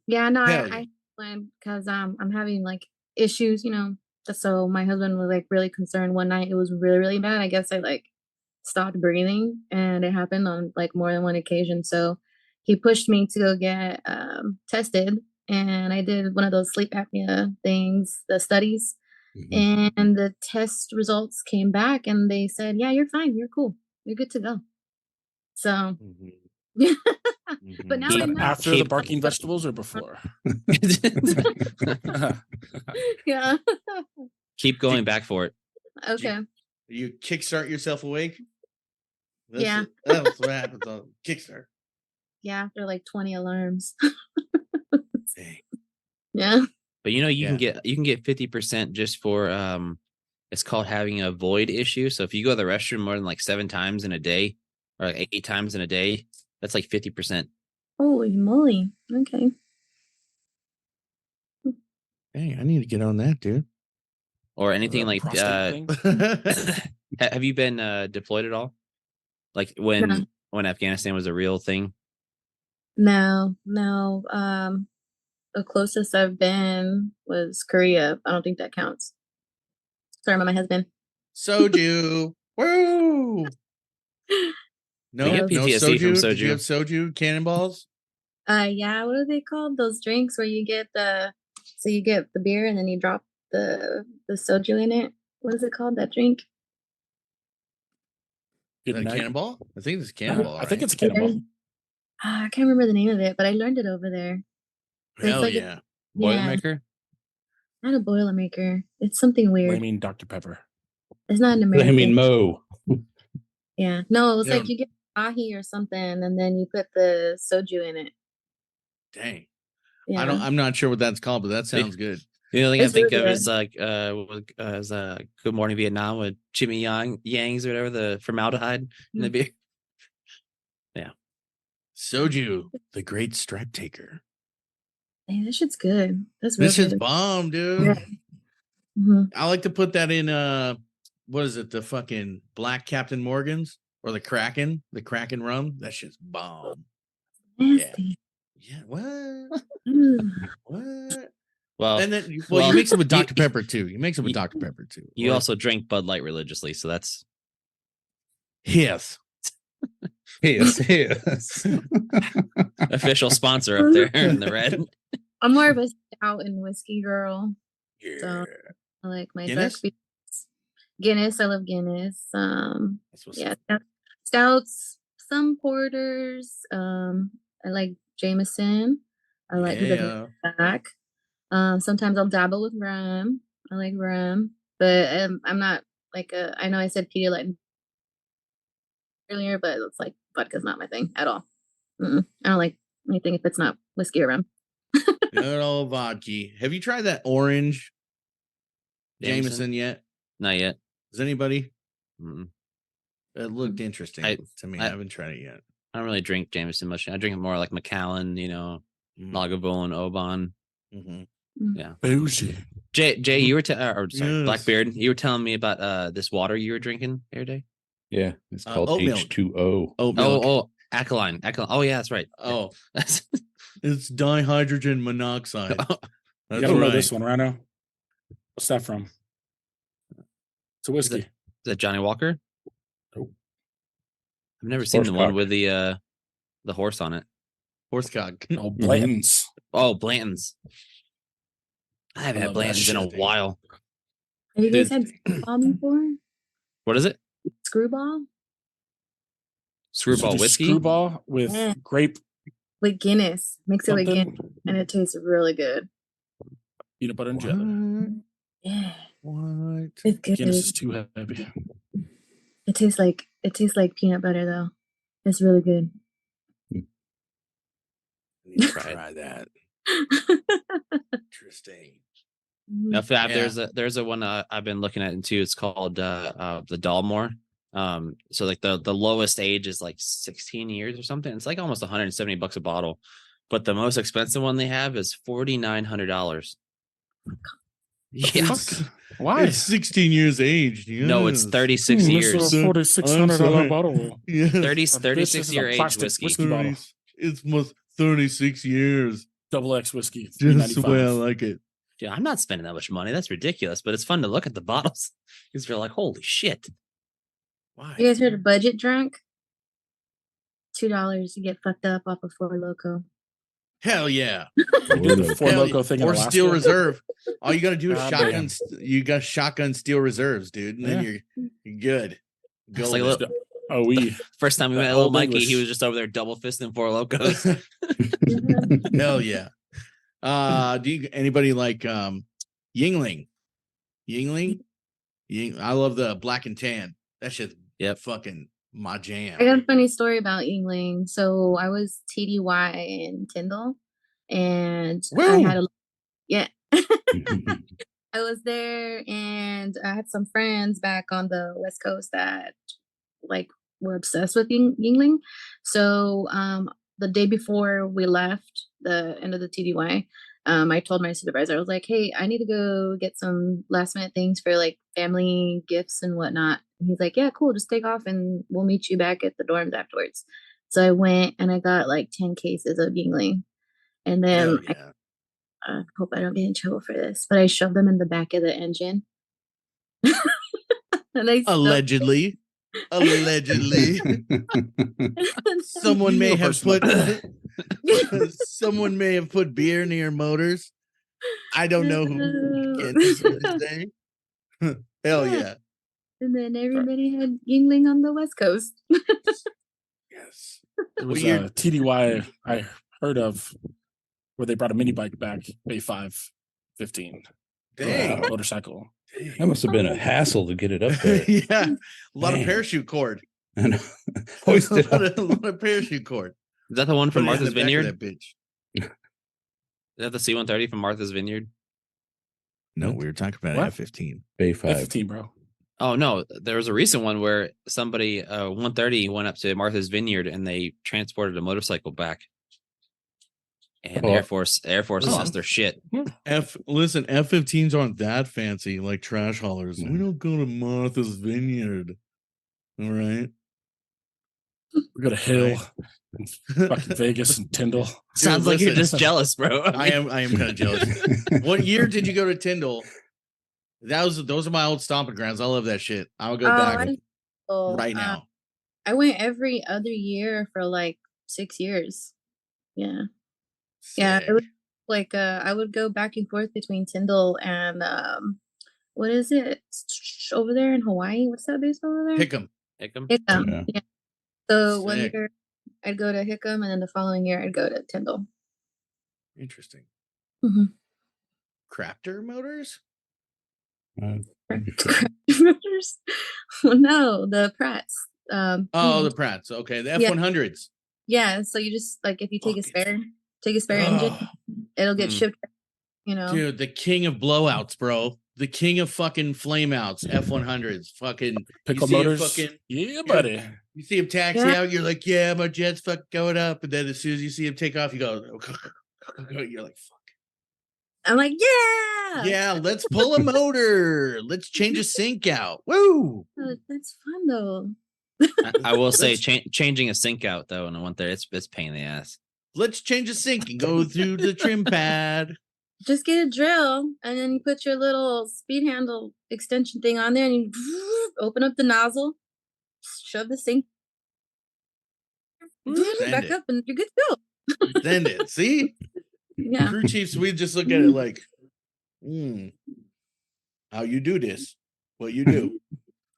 No, Hell yeah. I went because I'm having like issues, so my husband was like really concerned one night. It was really, really bad. I guess I like stopped breathing, and it happened on like more than one occasion. So he pushed me to go get tested, and I did one of those sleep apnea things, the studies, and the test results came back and they said, yeah, you're fine, you're cool, you're good to go. So but now I know. After the barking vegetables or before? Yeah. Keep going back for it. Okay. You kickstart yourself awake? Yeah. That's what happens on Kickstart. Yeah, after like 20 alarms. Dang. Yeah. But you can get 50% just for it's called having a void issue. So if you go to the restroom more than like 7 times in a day or like 8 times in a day, that's like 50%. Holy moly. Okay. Dang, I need to get on that, dude. Or anything like prostate thing? have you been deployed at all? Like when Afghanistan was a real thing? No. The closest I've been was Korea. I don't think that counts. Sorry about my husband. Soju. Woo! No, We get PTSD from soju. Did you have soju cannonballs? Yeah, what are they called? Those drinks where you get the beer and then you drop the soju in it. What is it called, that drink? A cannonball? I think it's a cannonball. I think it's a cannonball. I can't remember the name of it, but I learned it over there. Hell yeah. Boilermaker? Not a Boilermaker. It's something weird. Flaming Dr. Pepper. It's not an American. Flaming Mo. Yeah. No, it was like you get ahi or something and then you put the soju in it. Dang. Yeah. I'm not sure what that's called, but that sounds good. The only thing I think of is like Good Morning Vietnam with Jimmy Yang's or whatever, the formaldehyde in the beer. Yeah. Soju, the great stripe taker. Hey, that shit's good. This shit's bomb, dude. Yeah. Mm-hmm. I like to put that in what is it, the fucking black Captain Morgan's? Or the Kraken rum. That shit's bomb. Nasty. Yeah. What? Ooh. What? Well, And then, you mix it with Dr. Pepper too. You mix it with Dr. Pepper too. you Or also drink Bud Light religiously, so that's His. Yes. official sponsor up there in the red. I'm more of a stout and whiskey girl. Yeah. So I like my Guinness? dark beers. Guinness, I love Guinness. That's what's Yeah, stouts, some porters. I like Jameson. I like Yeah. black. Sometimes I'll dabble with rum. I like rum, but I'm not like I know I said Pedialyte earlier, but it's like vodka's not my thing at all. I don't like anything if it's not whiskey or rum. Good old vodka. Have you tried that orange Jameson yet? Not yet. Does anybody? Mm-mm. It looked interesting to me. I haven't tried it yet. I don't really drink Jameson much. I drink more like Macallan, Lagavulin, Oban. Mm-hmm. Yeah. Bougie. Jay, you were sorry, Yes. Blackbeard. You were telling me about this water you were drinking the other day. Yeah, it's called oat milk. H2O. Oat milk. Oh, alkaline. Oh yeah, that's right. Oh, it's dihydrogen monoxide. You That's gotta know right. this one, Rhino. What's that from? It's a whiskey. Is that Johnny Walker? Nope. I've never seen the one Horsecock. with the horse on it. Horsecock. Oh, Blanton's. Oh, Blanton's. I haven't I had love that Blanton's in a shit. while. Have you guys Dude. had Screwball before? What is it? Screwball Screwball So just whiskey? Screwball with Yeah. grape with Guinness. Mix it with something. Guinness, and it tastes really good. Peanut butter and jelly. Yeah, What? it's good. Guinness is too heavy. It tastes like peanut butter though. It's really good. I need to try that. Interesting. Now, Fab, Yeah. there's a one I've been looking at too. It's called the Dalmore. So like the lowest age is like 16 years or something. It's like almost $170 a bottle, but the most expensive one they have is $4,900. Yeah. Why? It's 16 years aged. Yes. No, it's 36 This years. is a $4,600 sorry. bottle. Yes. 36 year age plastic whiskey. bottle. It's most 36 years. Double X whiskey. Just the way I $3.95. like it. Yeah, I'm not spending that much money. That's ridiculous, but it's fun to look at the bottles because you're like, holy shit. Why? You guys heard of budget drunk? $2 to get fucked up off of Four Loco. Hell yeah. We did the Four Hell Loco yeah. thing in Or Alaska. Steel Reserve. All you got to do is God shotgun. You got shotgun Steel Reserves, dude. And then you're good. It's like a Golden. little, Oh, we. first time we That met little old Mikey, English. he was just over there double fisting Four Locos. Hell yeah. Do anybody like Yingling? I love the black and tan. That shit's fucking my jam. I got a funny story about Yingling. So I was TDY in Tyndall, and I had I was there, and I had some friends back on the West Coast that like were obsessed with Yingling. So the day before we left, the end of the TDY, I told my supervisor, I was like, hey, I need to go get some last minute things for like family gifts and whatnot. And he's like, yeah, cool, just take off and we'll meet you back at the dorms afterwards. So I went and I got like 10 cases of Yingling. And then I hope I don't get in trouble for this, but I shoved them in the back of the engine. And Allegedly. Someone may have put beer near motors. I don't know who can say. Hell yeah. And then everybody had Yingling on the West Coast. Yes. It was a TDY I heard of where they brought a mini bike back, Bay 515. Dang. Motorcycle. That must have been a hassle to get it up there. Yeah. A lot Man. of parachute cord. And hoist it up. A lot of parachute cord. Is that the one from Put it in Martha's the back of Vineyard? that bitch. Is that the C-130 from Martha's Vineyard? No, we were talking about What? F-15. Bay 5. 15, bro. Oh, no. There was a recent one where somebody, 130, went up to Martha's Vineyard and they transported a motorcycle back. And the Air Force lost their shit. Listen, F-15s aren't that fancy like trash haulers. We don't go to Martha's Vineyard. All right. We go to Hill, fucking Vegas, and Tyndall. Sounds like you're listen. just jealous, bro. I am kind of jealous. What year did you go to Tyndall? Those are my old stomping grounds. I love that shit. I'll go back right now. I went every other year for like 6 years. Yeah. Yeah. It was like I would go back and forth between Tyndall and what is it over there in Hawaii? What's that base over there? Hickam. Yeah. So Sick. 1 year I'd go to Hickam, and then the following year I'd go to Tyndall. Interesting. Mm-hmm. Crafter motors? Motors? Well, no, the Pratts. The Pratts. Okay, the F100s. Yeah, so you just like if you take a spare engine, it'll get shipped. You know, dude, the king of blowouts, bro. The king of fucking flameouts. F100s. Fucking pickle motors. Yeah, buddy. You see him taxi out, you're like, yeah, my jet's fucking going up. And then as soon as you see him take off, you go, you're like, fuck. I'm like, yeah, let's pull a motor. Let's change a sink out. Woo! That's fun though. I will say, changing a sink out though, and I went there, it's pain in the ass. Let's change a sink and go through the trim pad. Just get a drill, and then you put your little speed handle extension thing on there, and you open up the nozzle, shove the sink back up, and you're good to go. Send it. See? Yeah. Crew chiefs, we just look at it like, how you do this? What you do?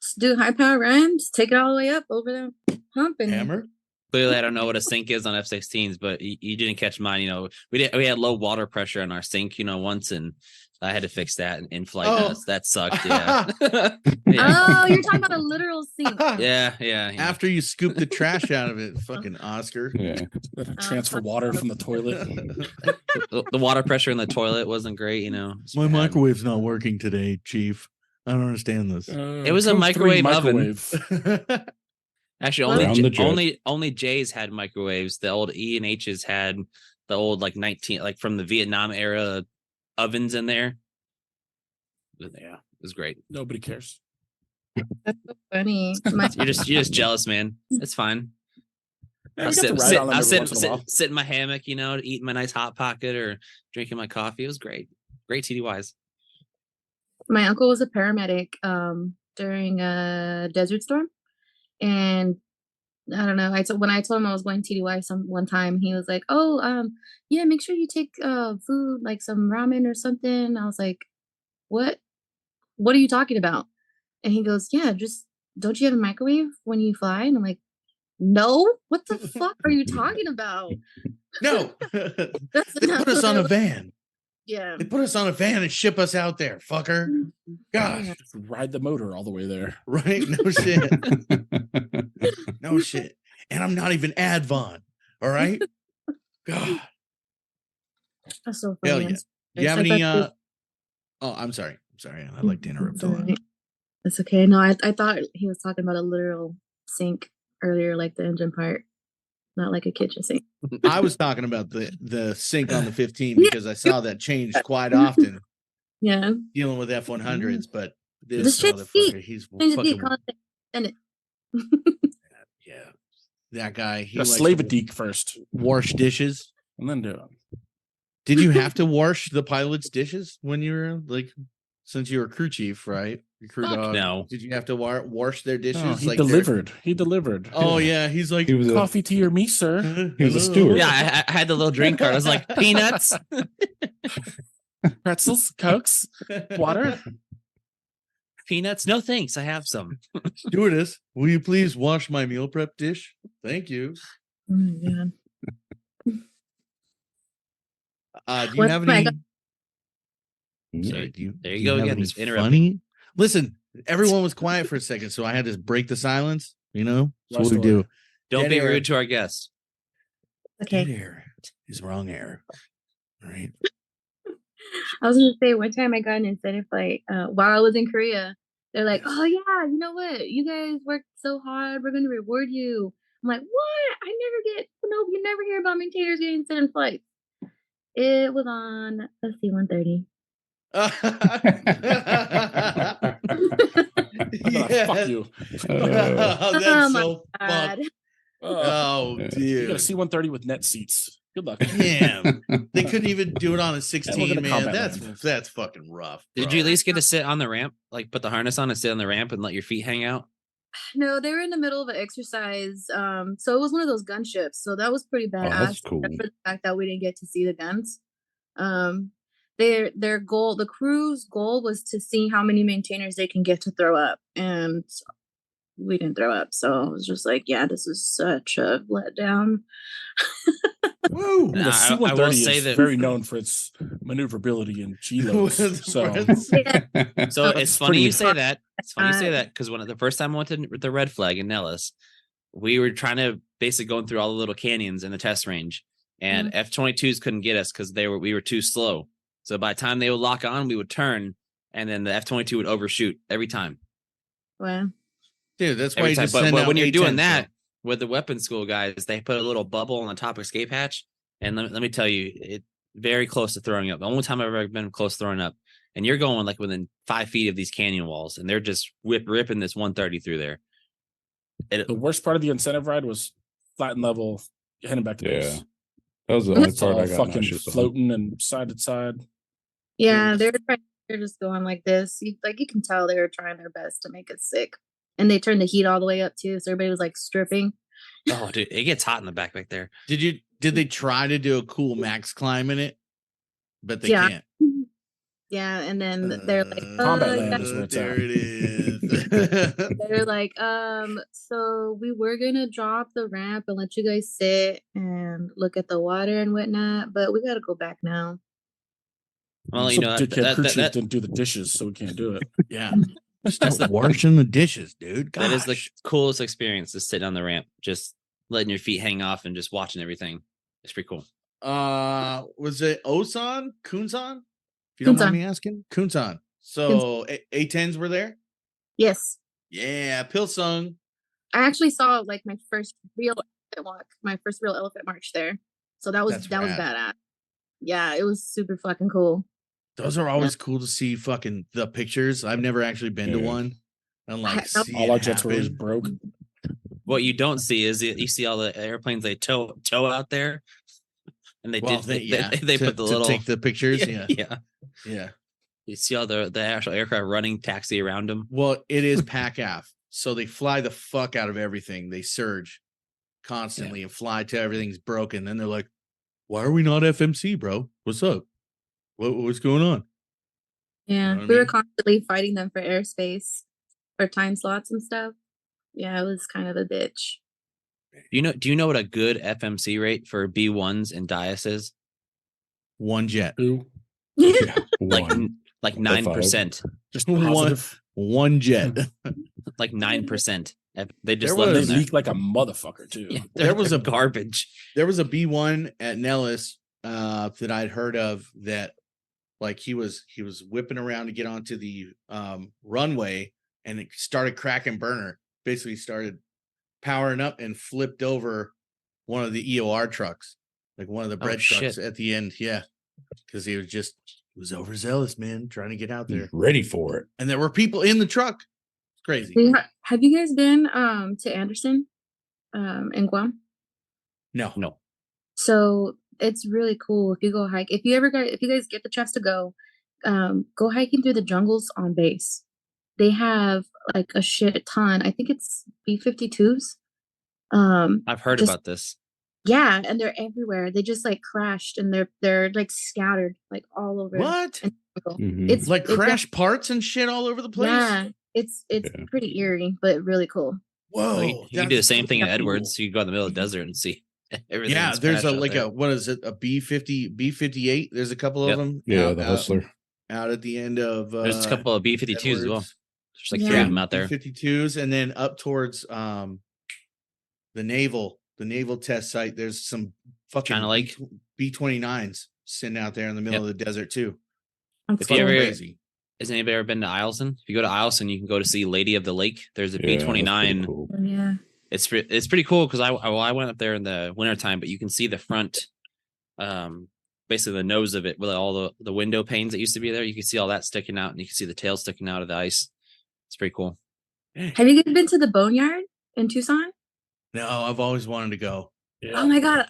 Just do high power runs, take it all the way up over the hump, and hammer. Clearly, I don't know what a sink is on F-16s, but you didn't catch mine. You know, we had low water pressure in our sink, once, and I had to fix that in flight. Oh. That sucked. Yeah. Oh, you're talking about a literal sink. Yeah. After you scoop the trash out of it, fucking Oscar. Yeah. Transfer water from the toilet. The water pressure in the toilet wasn't great. My microwave's not working today, Chief. I don't understand this. It was a microwave oven. Actually, only J's had microwaves. The old E and H's had the old from the Vietnam era ovens in there. But yeah, it was great. Nobody cares. That's so funny. You're just jealous, man. It's fine. I'll sit in my hammock, eating my nice hot pocket or drinking my coffee. It was great. Great TDYs. My uncle was a paramedic during a desert storm. And I don't know. When I told him I was going TDY one time, he was like, "Oh, yeah, make sure you take food, like some ramen or something." I was like, "What? What are you talking about?" And he goes, "Yeah, just don't you have a microwave when you fly?" And I'm like, "No, what the fuck are you talking about?" No, they put us on a van. Yeah, they put us on a van and ship us out there, fucker. Gosh, ride the motor all the way there, right? No shit. No shit. And I'm not even Advon. All right. God. That's so funny. Hell yeah. Do you have any? Oh, I'm sorry. I'd like to interrupt a lot. That's okay. No, I thought he was talking about a literal sink earlier, like the engine part, not like a kitchen sink. I was talking about the sink on the 15 because I saw that change quite often. Yeah. Dealing with F100s, but this motherfucker, he's fucking. Yeah. That guy. He slave a deek first. Wash dishes. And then do it. Did you have to wash the pilot's dishes when you were since you were crew chief, right? Crew dog. No. Did you have to wash their dishes? No, he delivered. He delivered. Oh yeah, he's like, he was coffee, tea, or me, sir. He was a steward. Yeah, I had the little drink card. I was like, peanuts, pretzels, Cokes, water. Peanuts? No, thanks. I have some. Stewardess, will you please wash my meal prep dish? Thank you. Oh my God. Do you have any? Sorry, there you go again. Just funny. Listen, everyone was quiet for a second, so I had to break the silence. That's what we do. Don't be rude to our guests. Okay. Dead air is wrong air. All right. I was gonna say one time I got an incentive while I was in Korea. They're like, "Oh yeah, you know what? You guys worked so hard. We're gonna reward you." I'm like, "What? You never hear about maintainers getting incentive flights." It was on a C-130. Yes. Fuck you. That's so fucked. Oh, Yeah. You got a dude. C-130 with net seats. Good luck. Damn. They couldn't even do it on a And we're 16, gonna man. combat That's land. that's fucking rough. Did bro. you at least get to sit on the ramp? Like put the harness on and sit on the ramp and let your feet hang out? No, they were in the middle of an exercise. So it was one of those gunships. So that was pretty badass. that's cool. except for the fact that we didn't get to see the guns. Their goal, the crew's goal, was to see how many maintainers they can get to throw up, and we didn't throw up. So I was just like, yeah, this is such a letdown. Woo. The I C-130 will say is that- very known for its maneuverability and G-loads. So Yeah. So That's it's funny pretty you say that. It's funny you say Uh, that because when the first time I went to the Red Flag in Nellis, we were trying to basically going through all the little canyons in the test range, and F-22s couldn't get us because we were too slow. So by the time they would lock on, we would turn, and then the F-22 would overshoot every time. Well, Dude, that's why Every you time. just But send out when you're doing A-10s, that bro. with the weapons school guys, they put a little bubble on the top escape hatch, and let me tell you, it very close to throwing up. The only time I've ever been close to throwing up, and you're going like within 5 feet of these canyon walls, and they're just ripping this 130 through there. the worst part of the incentive ride was flat and level, heading back to Yeah. base. That was the only It's part all I got fucking nauseous on. floating and side to side. yeah, they're just going like this. You can tell they were trying their best to make us sick, and they turned the heat all the way up too, so everybody was like stripping. Oh, dude, it gets hot in the back there. Did they try to do a cool max climb in it? But they Yeah. can't. Yeah, and then they're like, Combat land is where it's there at. it is. they're like, so we were gonna drop the ramp and let you guys sit and look at the water and whatnot, but we gotta go back now. Well, you Some know dickhead crew chief that didn't do the dishes, so we can't do it. Yeah. Start washing the dishes, dude. that is the Gosh. coolest experience, is sitting on the ramp, just letting your feet hang off and just watching everything. It's pretty cool. Was it Osan? Kunsan? If you don't mind Kunsan. me asking. Kunsan. So A-10s were there? Yes, Yeah, Pilsung. I actually saw like my first real elephant march there, so that was That's that was rad. badass. Yeah, it was super fucking cool. Those are always cool to see fucking the pictures. I've never actually been to Yeah. one. And like see All it our jets were always happen. broke. What you don't see is you see all the airplanes they tow out there, and they Well, did to, they put the to little take the pictures. Yeah. yeah. Yeah. You see all the actual aircraft running taxi around them. Well, it is PACAF. So they fly the fuck out of everything. They surge constantly and fly till everything's broken. Then they're like, why are we not FMC, bro? What's up? What's going on? Yeah, know what I we were mean? constantly fighting them for airspace, for time slots and stuff. Yeah, it was kind of a bitch. Do you know what a good FMC rate for B1s and Dias is? One jet. Ooh, Yeah. Like One. like F5. 9%. just One- positive. One jet. Like 9%. They just There left They them there. leak like a motherfucker too. Yeah, There was they're a- garbage. There was a B1 at Nellis that I'd heard of that like he was whipping around to get onto the runway and it started cracking burner. Basically started powering up and flipped over one of the EOR trucks, like one of the bread trucks shit. at the end. Yeah. Because he was overzealous, man, trying to get out there. Ready for it. And there were people in the truck. It's crazy. Have you guys been to Anderson in Guam? No. So it's really cool if you go hike. If you guys get the chance to go hiking through the jungles on base. They have like a shit ton. I think it's B-52s. I've heard just- about this. Yeah, and they're everywhere. They just like crashed and they're like scattered like all over. What? the jungle. Mhm. It's Like it's- crash parts and shit all over the place? Yeah, it's Yeah. pretty eerie, but really cool. Whoa. Well, you can do the that's same thing at cool. Edwards. You can go in the middle of the desert and see everything. Yeah, that's there's crashed out like there. a what is it? A B58. There's a couple Yep. of them. Yeah, out, the out- hustler. out at the end of. There's a couple of B-52s as well. Edwards. There's like Yeah. 3 of them out there. B-52s, and then up towards the naval test site. There's some fucking China Lake. B-29s sitting out there in the middle of the desert too. That's If you cool. ever- Crazy. Has anybody ever been to Eielson? If you go to Eielson, you can go to see Lady of the Lake. There's a Yeah, that's pretty B-29. cool. Yeah. It's pretty cool because I went up there in the wintertime, but you can see the front, basically the nose of it with all the window panes that used to be there. You can see all that sticking out, and you can see the tail sticking out of the ice. It's pretty cool. Have you guys been to the Boneyard in Tucson? No, I've always wanted to go. Yeah. Oh my god,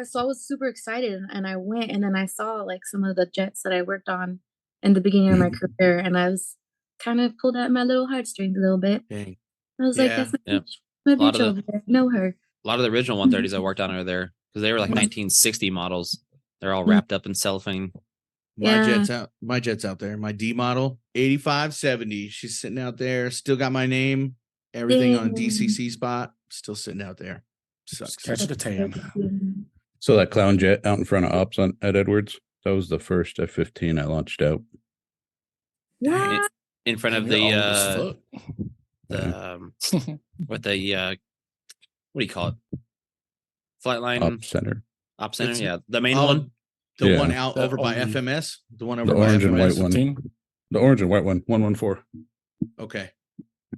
so I was super excited and I went and then I saw like some of the jets that I worked on in the beginning of my career and I was kind of pulled at my little heartstrings a little bit. Dang. I was like, that's Yeah. my A lot bitch of over there. Know her. A lot of the original 130s I worked on are there because they were like 1960 models. They're all wrapped up in cellophane. Yeah. My jet's out there. My D model 8570. She's sitting out there. Still got my name. Everything on Dang. DCC spot. Still sitting out there. Sucks. Just catch the tan. So that clown jet out in front of ops at Edwards, that was the first F-15 I launched out. What? In front of You're old as fuck. what do you call it? Flightline Op center. Op center, It's- yeah. The main one. The Yeah. one out That over by one- FMS. The one over The by orange and FMS. white one. 15? The orange and white one, 114. Okay.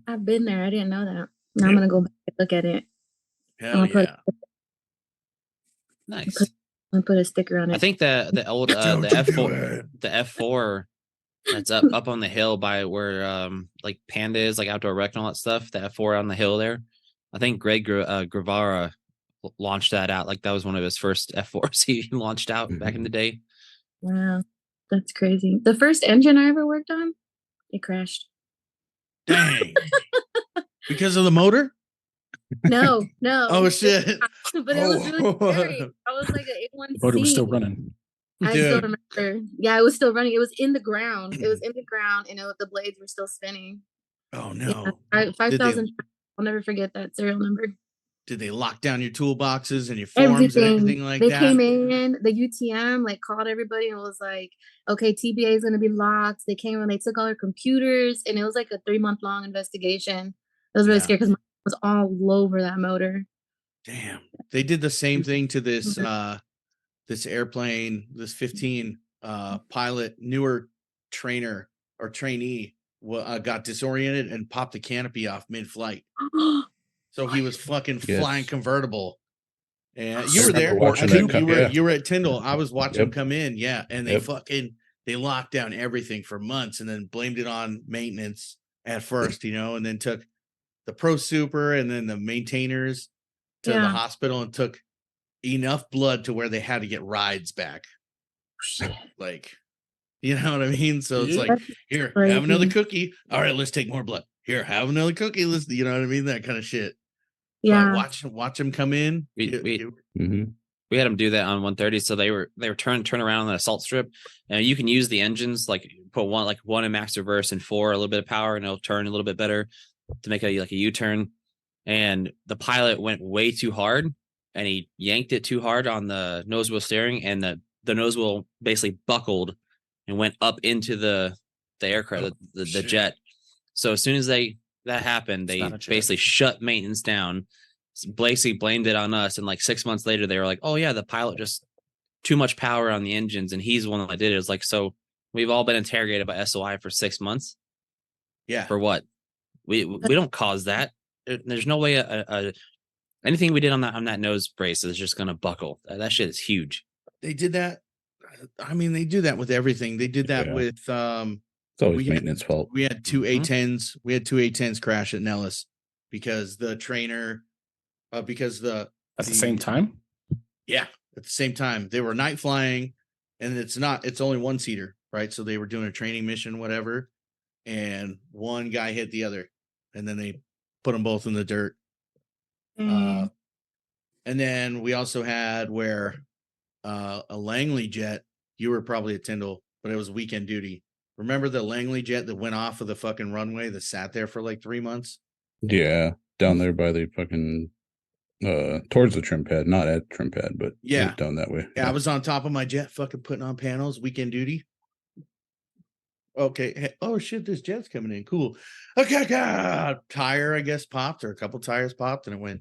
I've been there. I didn't know that. Now I'm Yeah. gonna go back and look at it. Hell I'll put, yeah. Nice. I'll put a sticker on it. I think the old the F4 that's up on the hill by where like Panda is, like Outdoor Rec and all that stuff. The F4 on the hill there. I think Greg Guevara launched that out. Like that was one of his first F4s he launched out back in the day. Wow, that's crazy. The first engine I ever worked on, it crashed. Dang. Because of the motor? No. Oh shit. But it was really scary. I was like an A1C. Motor was still running. I still Dude. remember. Yeah, it was still running. It was in the ground. It was in the ground, and the blades were still spinning. Oh Yeah, no. 5,000. I'll never forget that serial number. Did they lock down your toolboxes and your forms and everything like they that? came in, the UTM like called everybody and was like, okay, TBA is going to be locked. They came and they took all our computers, and it was like a 3-month long investigation. It was really Yeah. scary because was all over that motor. Damn. They did the same thing to this this airplane, this 15 pilot, newer trainer or trainee got disoriented and popped the canopy off mid-flight. So he was fucking flying convertible. And you were there. Watching You were at Tyndall. I was watching him come in. Yeah. And they they locked down everything for months and then blamed it on maintenance at first, and then took the pro super and then the maintainers to the hospital and took enough blood to where they had to get rides back. Like, you know what I mean? So it's like, here, have another cookie. All right, let's take more blood. Here, have another cookie. Let's, you know what I mean? That kind of shit. Yeah. But watch them come in. We had them do that on 130. So they were turn around on the assault strip, and you can use the engines, like put one in max reverse and 4 a little bit of power, and it'll turn a little bit better to make a U-turn. And the pilot went way too hard, and he yanked it too hard on the nose wheel steering, and the nose wheel basically buckled and went up into the aircraft, the jet. So as soon as that happened, they basically shut maintenance down. Basically blamed it on us, and like 6 months later, they were like, "Oh yeah, the pilot just too much power on the engines, and he's the one that did it." It was like, so we've all been interrogated by SOI for 6 months. Yeah. For what? We don't cause that. There's no way anything we did on that nose brace is just gonna buckle. That shit is huge. They did that. I mean, they do that with everything. They did that with it's always maintenance fault. We had two A10s. We had two A10s crash at Nellis because the trainer, at the same time. Yeah, at the same time. They were night flying, and it's only one seater, right? So they were doing a training mission, whatever, and one guy hit the other, and then they put them both in the dirt. And then we also had where a Langley jet. You were probably at Tyndall, but it was weekend duty. Remember the Langley jet that went off of the fucking runway that sat there for like 3 months? Yeah, down there by the fucking towards the trim pad, not at trim pad, but down that way. Yeah, I was on top of my jet, fucking putting on panels, weekend duty. Okay. Hey, oh shit, this jet's coming in. Cool. Okay, tire, I guess, popped, or a couple tires popped, and it went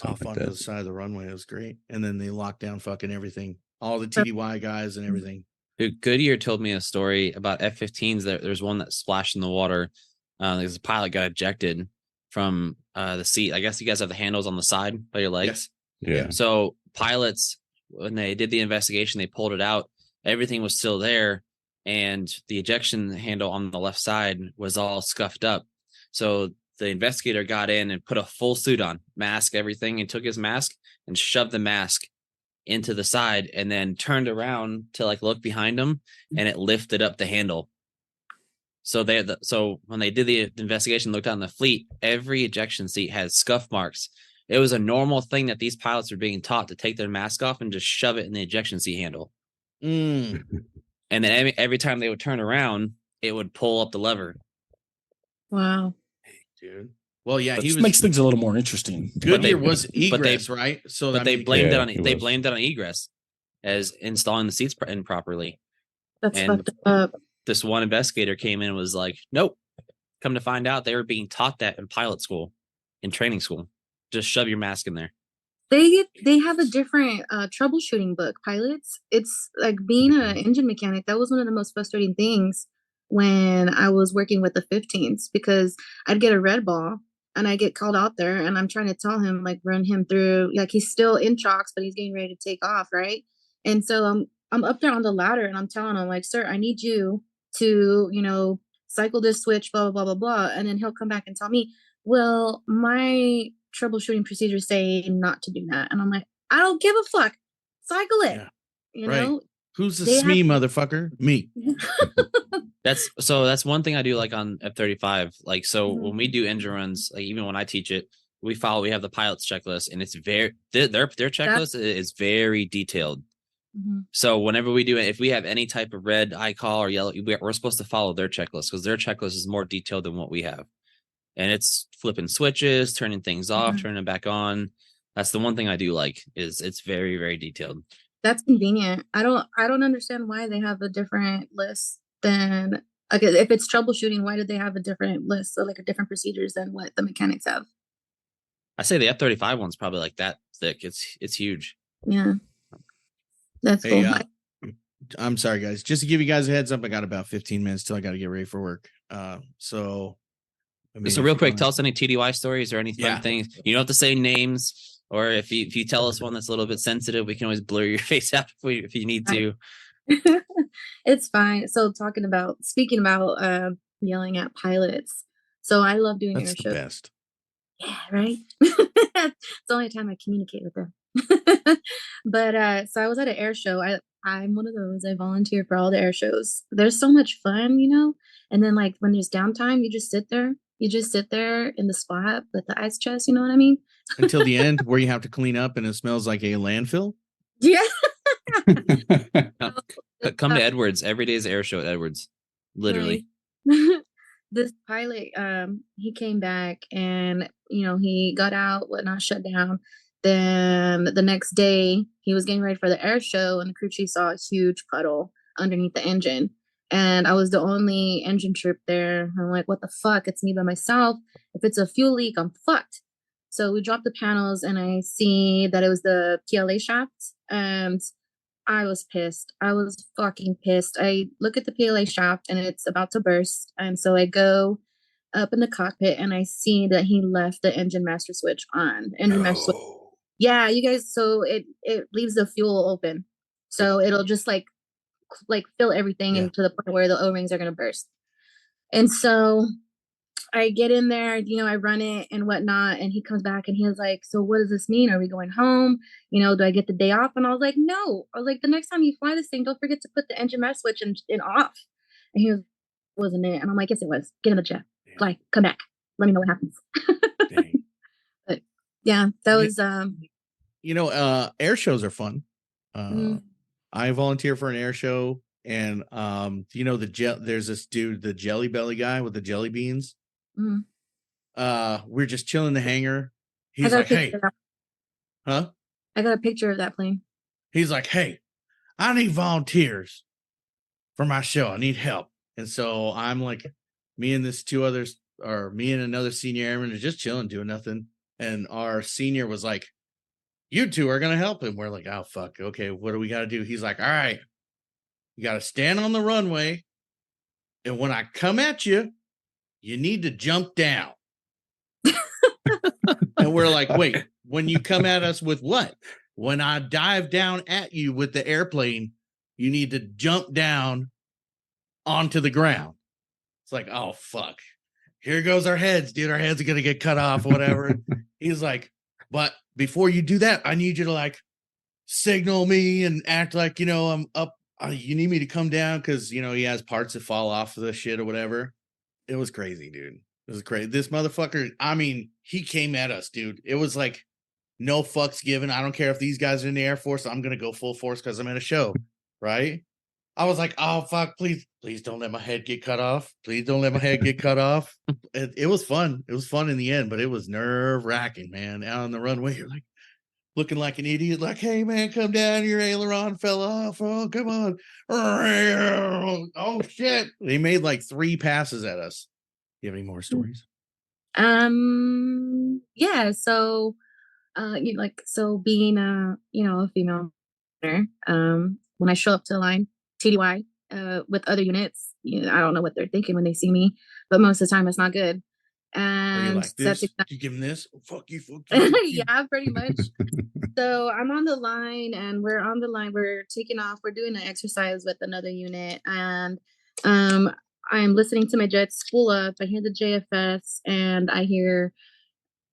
off onto the side of the runway. It was great. And then they locked down fucking everything. All the TDY guys and everything. Dude, Goodyear told me a story about F-15s. There's one that splashed in the water. Because the pilot got ejected from the seat. I guess you guys have the handles on the side by your legs. Yeah. So pilots, when they did the investigation, they pulled it out. Everything was still there, and the ejection handle on the left side was all scuffed up. So the investigator got in and put a full suit on, mask, everything, and took his mask and shoved the mask into the side and then turned around to like look behind him, and it lifted up the handle. So so when they did the investigation, looked on the fleet, every ejection seat had scuff marks. It was a normal thing that these pilots were being taught to take their mask off and just shove it in the ejection seat handle. Mm. And then every time they would turn around, it would pull up the lever. Wow. Dude. Well, yeah, That he just was makes things a little more interesting. Goodyear was egress, right? So But I they mean, blamed Yeah, it on it they was. blamed it on egress as installing the seats improperly. That's And fucked up. this one investigator came in and was like, nope. Come to find out, they were being taught that in pilot school, in training school. Just shove your mask in there. They have a different troubleshooting book, pilots. It's like being an engine mechanic. That was one of the most frustrating things when I was working with the 15s, because I'd get a red ball and I get called out there and I'm trying to tell him, like, run him through, like, he's still in chocks, but he's getting ready to take off, right? And so I'm up there on the ladder and I'm telling him, like, sir, I need you to, cycle this switch, blah, blah, blah, blah, blah. And then he'll come back and tell me, well, my troubleshooting procedures say not to do that. And I'm like, I don't give a fuck. Cycle it. Yeah. Right. Who's the they SME motherfucker? Me. That's one thing I do like on F-35. Like, so when we do engine runs, like even when I teach it, we have the pilot's checklist, and it's very their checklist is very detailed. So whenever we do it, if we have any type of red icall or yellow, we're supposed to follow their checklist, because their checklist is more detailed than what we have. And it's flipping switches, turning things off, turning them back on. That's the one thing I do like, is it's very, very detailed. That's convenient. I don't understand why they have a different list than, like, if it's troubleshooting, why did they have a different list, or like a different procedures than what the mechanics have? I say the F-35 one's probably like that thick. It's huge. Yeah. That's Hey, cool. I'm sorry, guys. Just to give you guys a heads up, I got about 15 minutes till I got to get ready for work. So real quick, tell us any TDY stories or any fun Yeah. things. You don't have to say names, or if you tell us one that's a little bit sensitive, we can always blur your face out if you need to. It's fine. So speaking about yelling at pilots. So I love doing That's air the shows. best. Yeah, right. It's the only time I communicate with them. But so I was at an air show. I'm one of those. I volunteer for all the air shows. There's so much fun, And then, like, when there's downtime, you just sit there. You just sit there in the spot with the ice chest. You know what I mean? Until the end, where you have to clean up and it smells like a landfill. Yeah. Come to Edwards. Every day is air show at Edwards. Literally. Right. This pilot, he came back and, he got out, whatnot, shut down. Then the next day, he was getting ready for the air show, and the crew chief saw a huge puddle underneath the engine. And I was the only engine troop there. I'm like, what the fuck? It's me by myself. If it's a fuel leak, I'm fucked. So we dropped the panels, and I see that it was the PLA shaft. And I was pissed. I was fucking pissed. I look at the PLA shaft and it's about to burst. And so I go up in the cockpit and I see that he left the engine master switch on. Master switch. Yeah, you guys. So it leaves the fuel open. So it'll just like fill everything into the point where the O-rings are going to burst. And so I get in there, I run it and whatnot, and he comes back and he was like, so what does this mean? Are we going home? Do I get the day off? And I was like, no. I was like, the next time you fly this thing, don't forget to put the engine master switch in off. And he was, wasn't it? And I'm like, yes, it was. Get in the jet. Fly, come back. Let me know what happens. But yeah, that was air shows are fun. Mhm. I volunteer for an air show, and there's this dude, the Jelly Belly guy with the jelly beans. Mhm. We're just chilling in the hangar. I He's got a like, hey, picture of that. huh? I got a picture of that plane. He's like, hey, I need volunteers for my show. I need help. And so I'm like, me and another senior airman are just chilling, doing nothing. And our senior was like, you two are going to help him. We're like, oh, fuck. Okay, what do we got to do? He's like, all right, you got to stand on the runway. And when I come at you, you need to jump down. And we're like, wait, when you come at us with what? When I dive down at you with the airplane, you need to jump down onto the ground. It's like, oh, fuck. here goes our heads, dude. Our heads are gonna get cut off, whatever. He's like, but before you do that, I need you to like signal me and act like, you know, I'm up. You need me to come down because, you know, he has parts that fall off of the shit or whatever. It was crazy, dude. It was crazy. This motherfucker, I mean, he came at us, dude. It was like no fucks given. I don't care if these guys are in the Air Force. I'm going to go full force because I'm in a show, right? I was like, oh, fuck, please don't let my head get cut off. Please don't let my head get cut off. It was fun. It was fun in the end, but it was nerve wracking, man. Out on the runway, you're like, looking like an idiot, like, hey man, come down, your aileron fell off. Oh, come on. Oh shit. They made like 3 passes at us. You have any more stories? Yeah, so you know, like, so being a, you know, a female, when I show up to the line, TDY, with other units, you know, I don't know what they're thinking when they see me, but most of the time it's not good. Are you And like that's this? You give him this? Oh, fuck you, fuck you, fuck you. yeah, pretty much. So I'm on the line and we're on the line, we're taking off, we're doing an exercise with another unit, and I'm listening to my jets spool up. I hear the JFS and I hear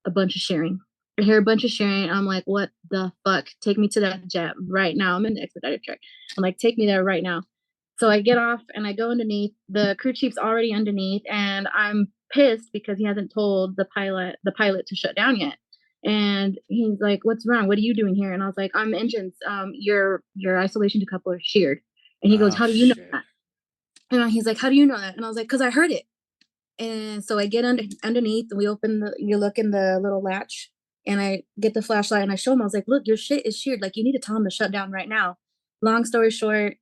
a bunch of sharing. I hear a bunch of sharing. I'm like, what the fuck? Take me to that jet right now. I'm in the expedited track. I'm like, take me there right now. So I get off and I go underneath. The crew chief's already underneath, and I'm pissed because he hasn't told the pilot to shut down yet. And he's like, "What's wrong? What are you doing here?" And I was like, "I'm engines. Your isolation decoupler sheared." And he goes, "How do you know that?" And he's like, "How do you know that?" And I was like, "Cause I heard it." And so I get underneath, and we open you look in the little latch, and I get the flashlight and I show him. I was like, "Look, your shit is sheared. Like, you need to tell him to shut down right now." Long story short,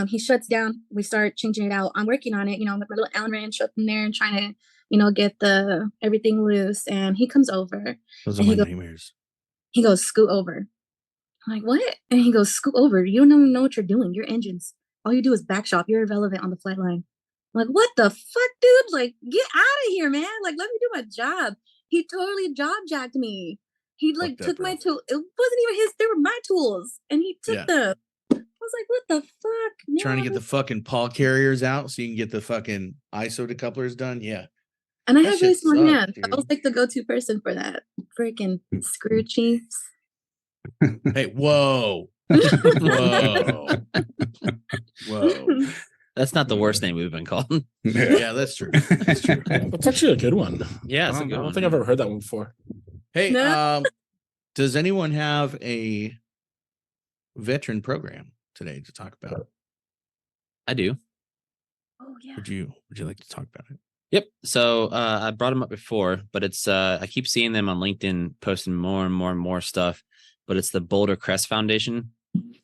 he shuts down. We start changing it out. I'm working on it, you know, with my little Allen wrench up in there and trying to, you know, get the everything loose. And he comes over. Those are and my nightmares. He goes, "Scoot over." I'm like, "What?" And he goes, "Scoot over. You don't even know what you're doing. Your engines. All you do is back shop. You're irrelevant on the flight line." I'm like, "What the fuck, dude? Like, get out of here, man. Like, let me do my job." He totally job jacked me. He like took my tool. It wasn't even his, they were my tools. And he took them. I was like, what the fuck? No. Trying to get the fucking paw carriers out so you can get the fucking ISO decouplers done. Yeah. And I have really small hands. I was like the go-to person for that. Freaking screw chiefs. Hey, whoa. Whoa. That's not the worst name we've been called. Yeah, that's true. That's true. That's actually a good one. Yeah, I don't think I've ever heard that one before. Hey, does anyone have a veteran program today to talk about? I do. Oh yeah. Would you like to talk about it? Yep. So I brought them up before, but it's I keep seeing them on LinkedIn posting more and more and more stuff. But it's the Boulder Crest Foundation.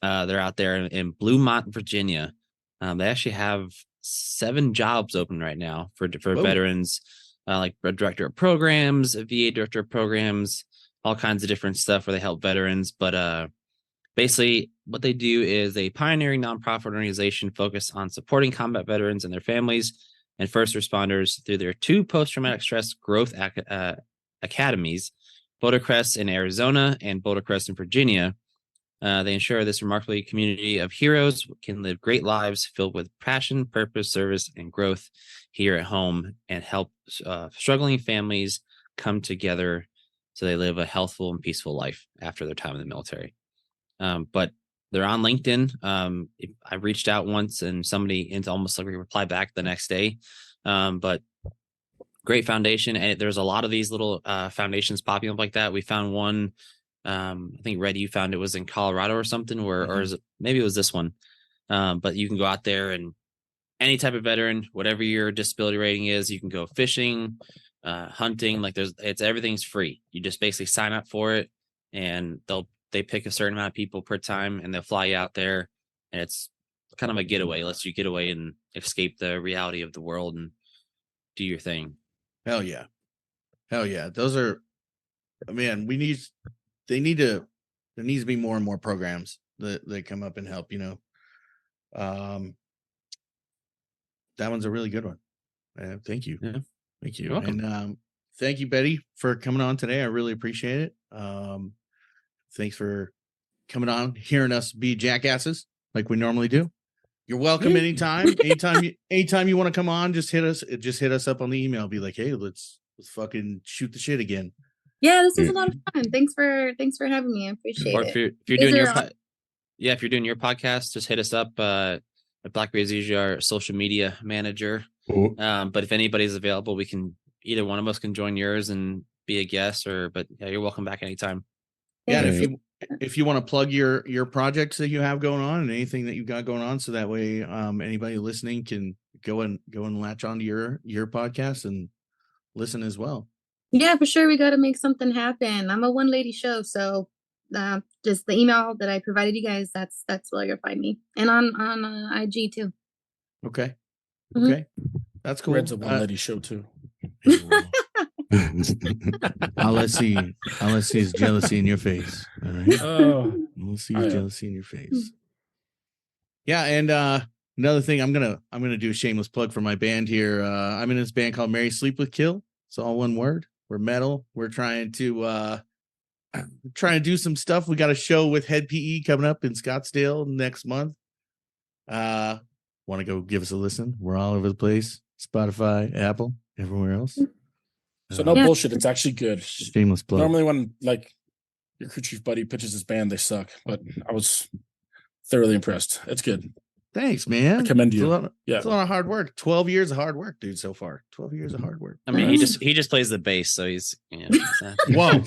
They're out there in Bluemont, Virginia. They actually have 7 jobs open right now for veterans, like a director of programs, a VA director of programs, all kinds of different stuff where they help veterans. But basically, what they do is a pioneering nonprofit organization focused on supporting combat veterans and their families and first responders through their 2 post-traumatic stress growth academies, Boulder Crest in Arizona and Boulder Crest in Virginia. They ensure this remarkable community of heroes can live great lives filled with passion, purpose, service, and growth here at home, and help struggling families come together so they live a healthful and peaceful life after their time in the military. But they're on LinkedIn. I reached out once and it's almost like we replied back the next day. But great foundation. And there's a lot of these little foundations popping up like that. We found one. I think Red, you found it was in Colorado or something, or is it, maybe it was this one. But you can go out there, and any type of veteran, whatever your disability rating is, you can go fishing, hunting. Like everything's free. You just basically sign up for it, and they pick a certain amount of people per time, and they'll fly you out there, and it's kind of a getaway. Lets you get away and escape the reality of the world and do your thing. Hell yeah. Those are, man, there needs to be more and more programs that come up and help, you know. That one's a really good one. Thank you. Yeah. Thank you. You're welcome. And thank you, Betty, for coming on today. I really appreciate it. Thanks for coming on, hearing us be jackasses like we normally do. You're welcome anytime. Anytime you want to come on, just hit us up on the email. Be like, hey, let's fucking shoot the shit again. Yeah, this was a lot of fun. Thanks for having me. I appreciate Or it. if you're doing your if you're doing your podcast, just hit us up. Blackberry is usually our social media manager. Cool. But if anybody's available, we can either one of us can join yours and be a guest, but yeah, you're welcome back anytime. Yeah, and if you want to plug your projects that you have going on and anything that you've got going on, so that way anybody listening can go and latch onto your podcast and listen as well. Yeah, for sure. We got to make something happen. I'm a one lady show, so just the email that I provided you guys, that's where you'll find me, and on IG too. Okay. Mhm. Okay. That's cool. Red's a one lady show too. All I see is jealousy in your face. All right. Oh, We'll see jealousy in your face. Yeah, and another thing, I'm gonna do a shameless plug for my band here. I'm in this band called Marry Sleep with Kill. It's all one word. We're metal. We're trying to do some stuff. We got a show with Head PE coming up in Scottsdale next month. Want to go give us a listen? We're all over the place. Spotify, Apple, everywhere else. so no bullshit. It's actually good. Shameless plug. Normally, when like your crew chief buddy pitches his band, they suck. But I was thoroughly impressed. It's good. Thanks, man. I commend you. It's a lot of hard work. 12 years of hard work, dude, so far. 12 years of hard work. I mean, he just plays the bass, so he's Whoa.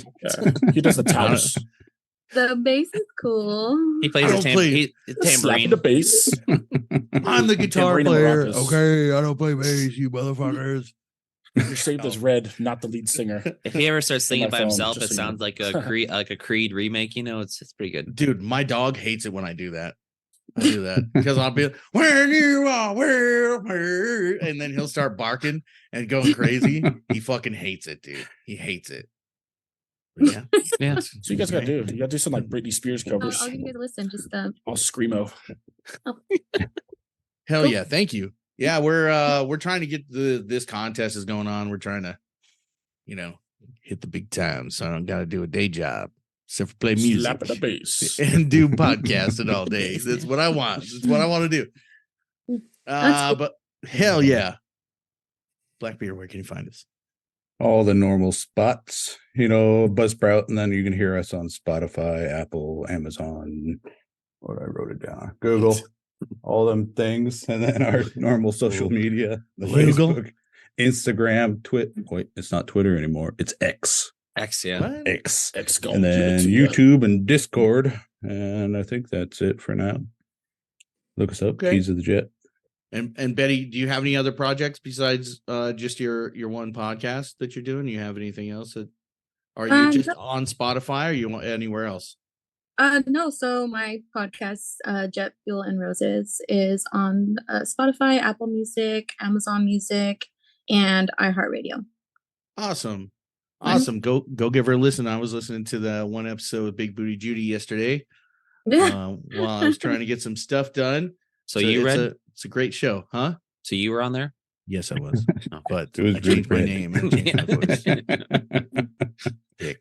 He does the taps. The bass is cool. He plays the tambourine. The bass. I'm the guitar Tambourine player. maracas. Okay, I don't play bass, you motherfuckers. You're saved as Red, not the lead singer. If he ever starts singing by phone, himself, just it so you sounds know. like a Creed remake. You know, it's pretty good. Dude, my dog hates it when I do that. I do that because I'll be when you are where, and then he'll start barking and going crazy. He fucking hates it, dude. He hates it. But yeah. So you guys gotta do. You gotta do some like Britney Spears covers. I'll give you guys a listen. Just All screamo. Hell yeah, thank you. Yeah, we're trying to get this contest is going on. We're trying to, hit the big time. So I don't gotta do a day job. Except for play music. Slap at the bass. And do podcasting all day. That's what I want. That's what I want to do. But hell yeah. Blackbeard, where can you find us? All the normal spots, Buzzsprout, and then you can hear us on Spotify, Apple, Amazon. What I wrote it down. Google, all them things, and then our normal social media, the Google, Facebook, Instagram, Wait, it's not Twitter anymore. It's X. X, yeah. X. And then YouTube and Discord. And I think that's it for now. Look us up. Okay. Keys of the Jet. And Betty, do you have any other projects besides just your one podcast that you're doing? Do you have anything else that are you just on Spotify or you want anywhere else? No, so my podcast, Jet Fuel and Roses, is on Spotify, Apple Music, Amazon Music, and iHeartRadio. Awesome. Go give her a listen. I was listening to the one episode of Big Booty Judy yesterday while I was trying to get some stuff done. So you read? It's a great show, huh? So you were on there? Yes, I was. But It was I changed my great. name and changed my voice. Dick.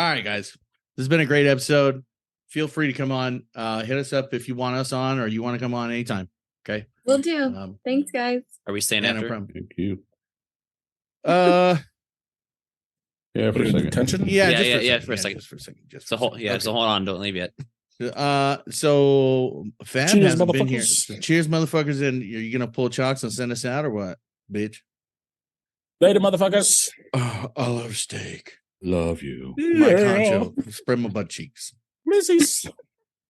All right, guys. This has been a great episode. Feel free to come on. Hit us up if you want us on or you want to come on anytime. Okay. Will do. Thanks, guys. Are we staying No after? problem. Thank you. Yeah, For a second. Attention? For a second. Just for a second. So hold on. Don't leave yet. So Fab Cheers, hasn't been here. motherfuckers. So cheers, motherfuckers! And are you gonna pull chocks and send us out or what, bitch? Later, motherfuckers. I love steak. Love you. My concho. Spread my butt cheeks. Missies.